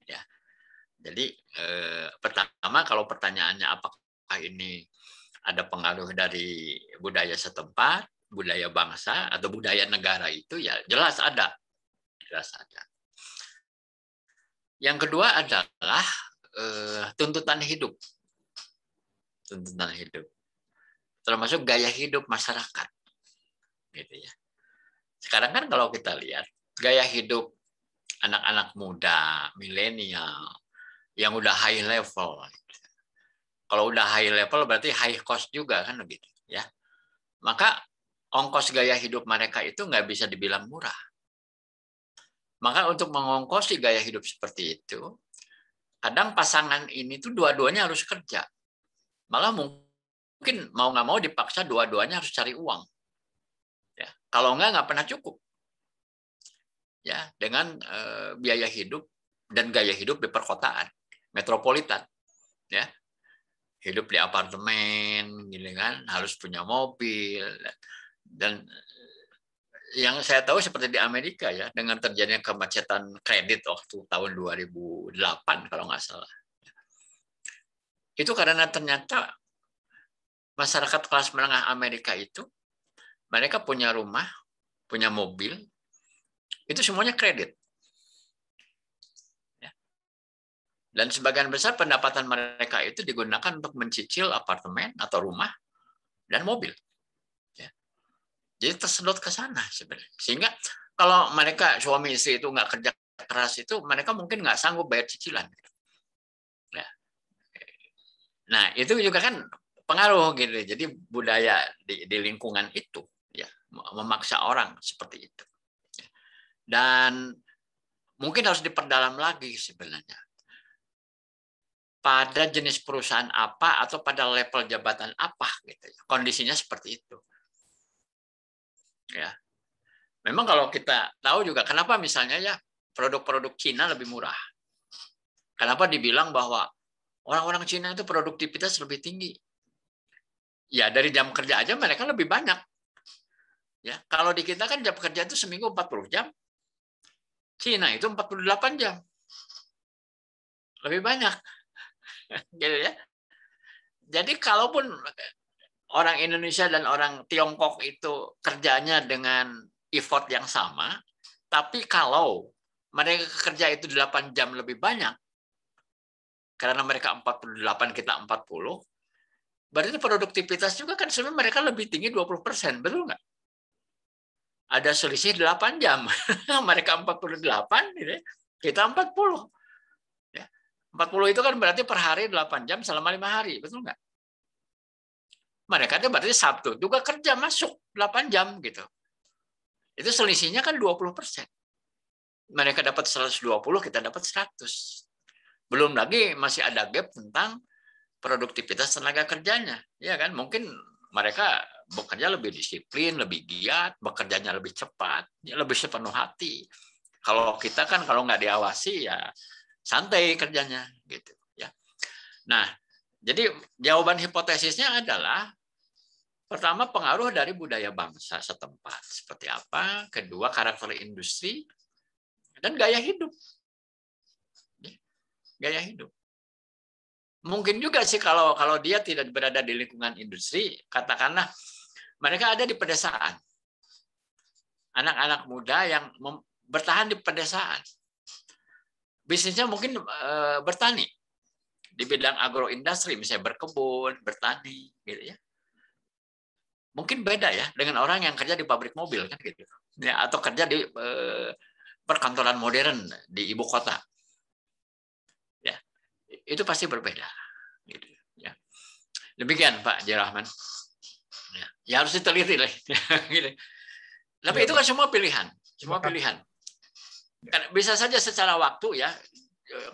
Ya. Jadi pertama kalau pertanyaannya apakah ini ada pengaruh dari budaya setempat, budaya bangsa atau budaya negara itu, ya jelas ada. Jelas ada. Yang kedua adalah tuntutan hidup. Tuntutan hidup. Termasuk gaya hidup masyarakat. Gitu ya. Sekarang kan kalau kita lihat gaya hidup anak-anak muda, milenial yang udah high level. Kalau udah high level berarti high cost juga kan begitu ya. Maka ongkos gaya hidup mereka itu nggak bisa dibilang murah. Maka untuk mengongkosi gaya hidup seperti itu, kadang pasangan ini tuh dua-duanya harus kerja. Malah mungkin mau nggak mau dipaksa dua-duanya harus cari uang. Ya, kalau nggak pernah cukup. Ya, dengan biaya hidup dan gaya hidup di perkotaan, metropolitan. Ya. Hidup di apartemen, gitu kan, harus punya mobil. Dan yang saya tahu seperti di Amerika ya, dengan terjadinya kemacetan kredit waktu tahun 2008 kalau nggak salah. Itu karena ternyata masyarakat kelas menengah Amerika itu, mereka punya rumah, punya mobil, itu semuanya kredit. Ya. Dan sebagian besar pendapatan mereka itu digunakan untuk mencicil apartemen atau rumah dan mobil. Ya. Jadi tersedot ke sana sebenarnya. Sehingga kalau mereka suami istri itu nggak kerja keras itu, mereka mungkin nggak sanggup bayar cicilan. Ya. Nah itu juga kan pengaruh gitu. Jadi budaya di lingkungan itu ya memaksa orang seperti itu. Dan mungkin harus diperdalam lagi sebenarnya. Pada jenis perusahaan apa atau pada level jabatan apa gitu. Kondisinya seperti itu. Ya. Memang kalau kita tahu juga kenapa misalnya ya produk-produk Cina lebih murah. Kenapa dibilang bahwa orang-orang Cina itu produktivitas lebih tinggi? Ya dari jam kerja aja mereka lebih banyak. Ya, kalau di kita kan jam kerja itu seminggu 40 jam. Cina itu 48 jam. Lebih banyak. Gitu ya. Jadi kalaupun orang Indonesia dan orang Tiongkok itu kerjanya dengan effort yang sama, tapi kalau mereka kerja itu 8 jam lebih banyak, karena mereka 48, kita 40, berarti produktivitas juga kan sebenarnya mereka lebih tinggi 20%, betul nggak? Ada selisih 8 jam. Mereka 48, kita 40. Ya. 40 itu kan berarti per hari 8 jam selama 5 hari, betul nggak? Mereka itu berarti Sabtu juga kerja masuk 8 jam gitu. Itu selisihnya kan 20%. Mereka dapat 120, kita dapat 100. Belum lagi masih ada gap tentang produktivitas tenaga kerjanya. Ya kan? Mungkin mereka bekerja lebih disiplin, lebih giat, bekerjanya lebih cepat, lebih sepenuh hati. Kalau kita kan kalau nggak diawasi ya santai kerjanya gitu ya. Nah, jadi jawaban hipotesisnya adalah pertama pengaruh dari budaya bangsa setempat seperti apa, kedua karakter industri dan gaya hidup. Gaya hidup. Mungkin juga sih kalau dia tidak berada di lingkungan industri, katakanlah mereka ada di pedesaan. Anak-anak muda yang bertahan di pedesaan. Bisnisnya mungkin bertani di bidang agroindustri, misalnya berkebun, bertani, gitu ya. Mungkin beda ya dengan orang yang kerja di pabrik mobil kan gitu, ya, atau kerja di perkantoran modern di ibu kota. Ya, itu pasti berbeda. Gitu, ya. Demikian Pak Jirahman. Ya harus diteliti lah. Gitu. Tapi itu kan semua pilihan, Bisa saja secara waktu ya,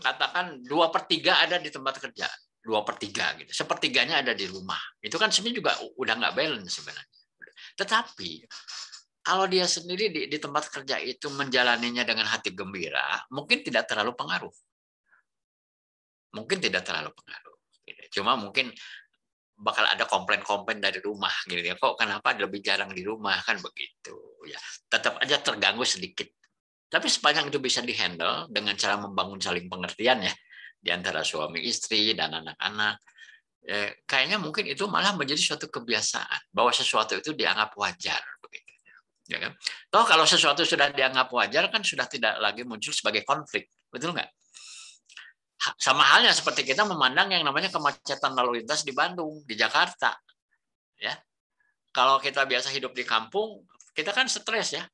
katakan 2/3 ada di tempat kerja, 2/3 gitu. 1/3-nya ada di rumah. Itu kan sebenarnya juga udah nggak balance sebenarnya. Tetapi kalau dia sendiri di tempat kerja itu menjalaninya dengan hati gembira, mungkin tidak terlalu pengaruh. Cuma mungkin bakal ada komplain-komplain dari rumah gitu ya. Kok kenapa lebih jarang di rumah kan begitu ya. Tetap aja terganggu sedikit. Tapi sepanjang itu bisa dihandle dengan cara membangun saling pengertian ya di antara suami istri dan anak-anak. Kayaknya mungkin itu malah menjadi suatu kebiasaan bahwa sesuatu itu dianggap wajar begitu. Ya kan? Toh kalau sesuatu sudah dianggap wajar kan sudah tidak lagi muncul sebagai konflik. Betul nggak? Sama halnya seperti kita memandang yang namanya kemacetan lalu lintas di Bandung, di Jakarta. Ya. Kalau kita biasa hidup di kampung, kita kan stres ya.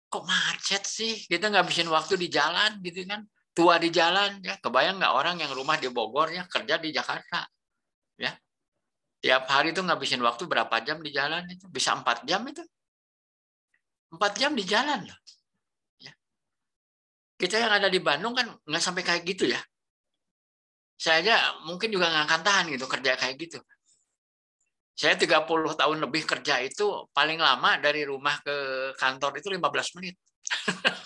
Kok macet sih? Kita ngabisin waktu di jalan gitu kan. Tua di jalan ya. Kebayang nggak orang yang rumah di Bogor ya kerja di Jakarta. Ya. Tiap hari itu ngabisin waktu berapa jam di jalan itu? Bisa 4 jam itu. 4 jam di jalan loh. Kita yang ada di Bandung kan nggak sampai kayak gitu ya. Saya aja mungkin juga nggak akan tahan gitu kerja kayak gitu. Saya 30 tahun lebih kerja itu paling lama dari rumah ke kantor itu 15 menit.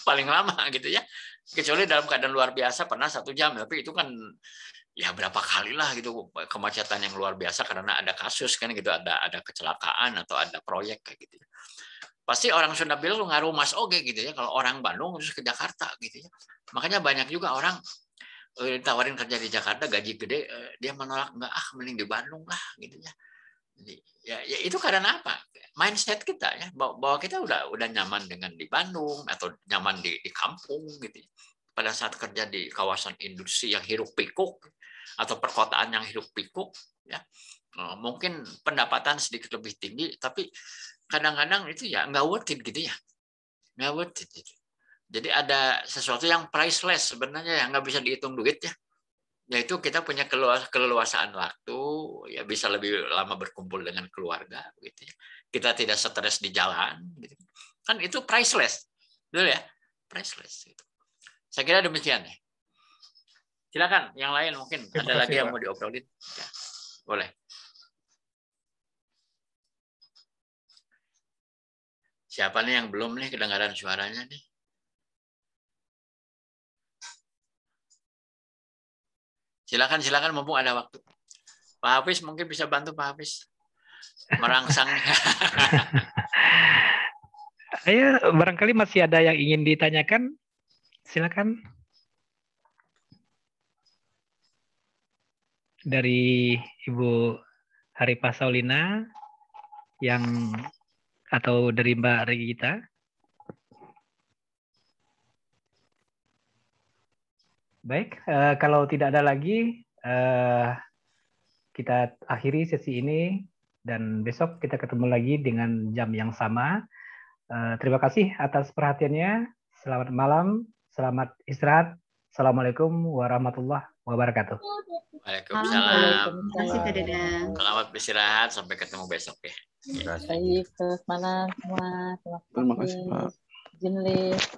Paling lama gitu ya. Kecuali dalam keadaan luar biasa pernah 1 jam. Tapi itu kan ya berapa kali lah gitu kemacetan yang luar biasa karena ada kasus kan gitu, ada kecelakaan atau ada proyek kayak gitu. Pasti orang Sunda bilang lu ngaruh mas oge gitu ya kalau orang Bandung terus ke Jakarta gitu ya. Makanya banyak juga orang ditawarin kerja di Jakarta gaji gede dia menolak, enggak mending di Bandung lah gitu ya. Jadi, ya itu karena apa? Mindset kita ya bahwa kita udah nyaman dengan di Bandung atau nyaman di kampung gitu ya. Pada saat kerja di kawasan industri yang hiruk pikuk atau perkotaan yang hiruk pikuk ya. Mungkin pendapatan sedikit lebih tinggi tapi kadang-kadang itu ya nggak worth it gitu ya, nggak worth it gitu. Jadi ada sesuatu yang priceless sebenarnya yang nggak bisa dihitung duit ya, yaitu kita punya keleluasaan waktu ya, bisa lebih lama berkumpul dengan keluarga gitu ya. Kita tidak stres di jalan gitu. Kan itu priceless, betul ya, priceless gitu. Saya kira demikian ya. Silakan yang lain mungkin ada lagi yang mau diobrolin ya, boleh. Siapa nih yang belum nih kedengaran suaranya nih? Silakan mumpung ada waktu. Pak Hafiz mungkin bisa bantu Pak Hafiz merangsang. Ayo, barangkali masih ada yang ingin ditanyakan. Silakan. Dari Ibu Haripah Saulina yang atau dari Mbak Regita? Baik, kalau tidak ada lagi, kita akhiri sesi ini dan besok kita ketemu lagi dengan jam yang sama. Terima kasih atas perhatiannya. Selamat malam, selamat istirahat. Assalamualaikum warahmatullahi wabarakatuh. Waalaikumsalam. Terima kasih, Kak Dadang. Selamat beristirahat, sampai ketemu besok ya. Baik, selamat malam semua. Terima kasih Pak. Izin lift.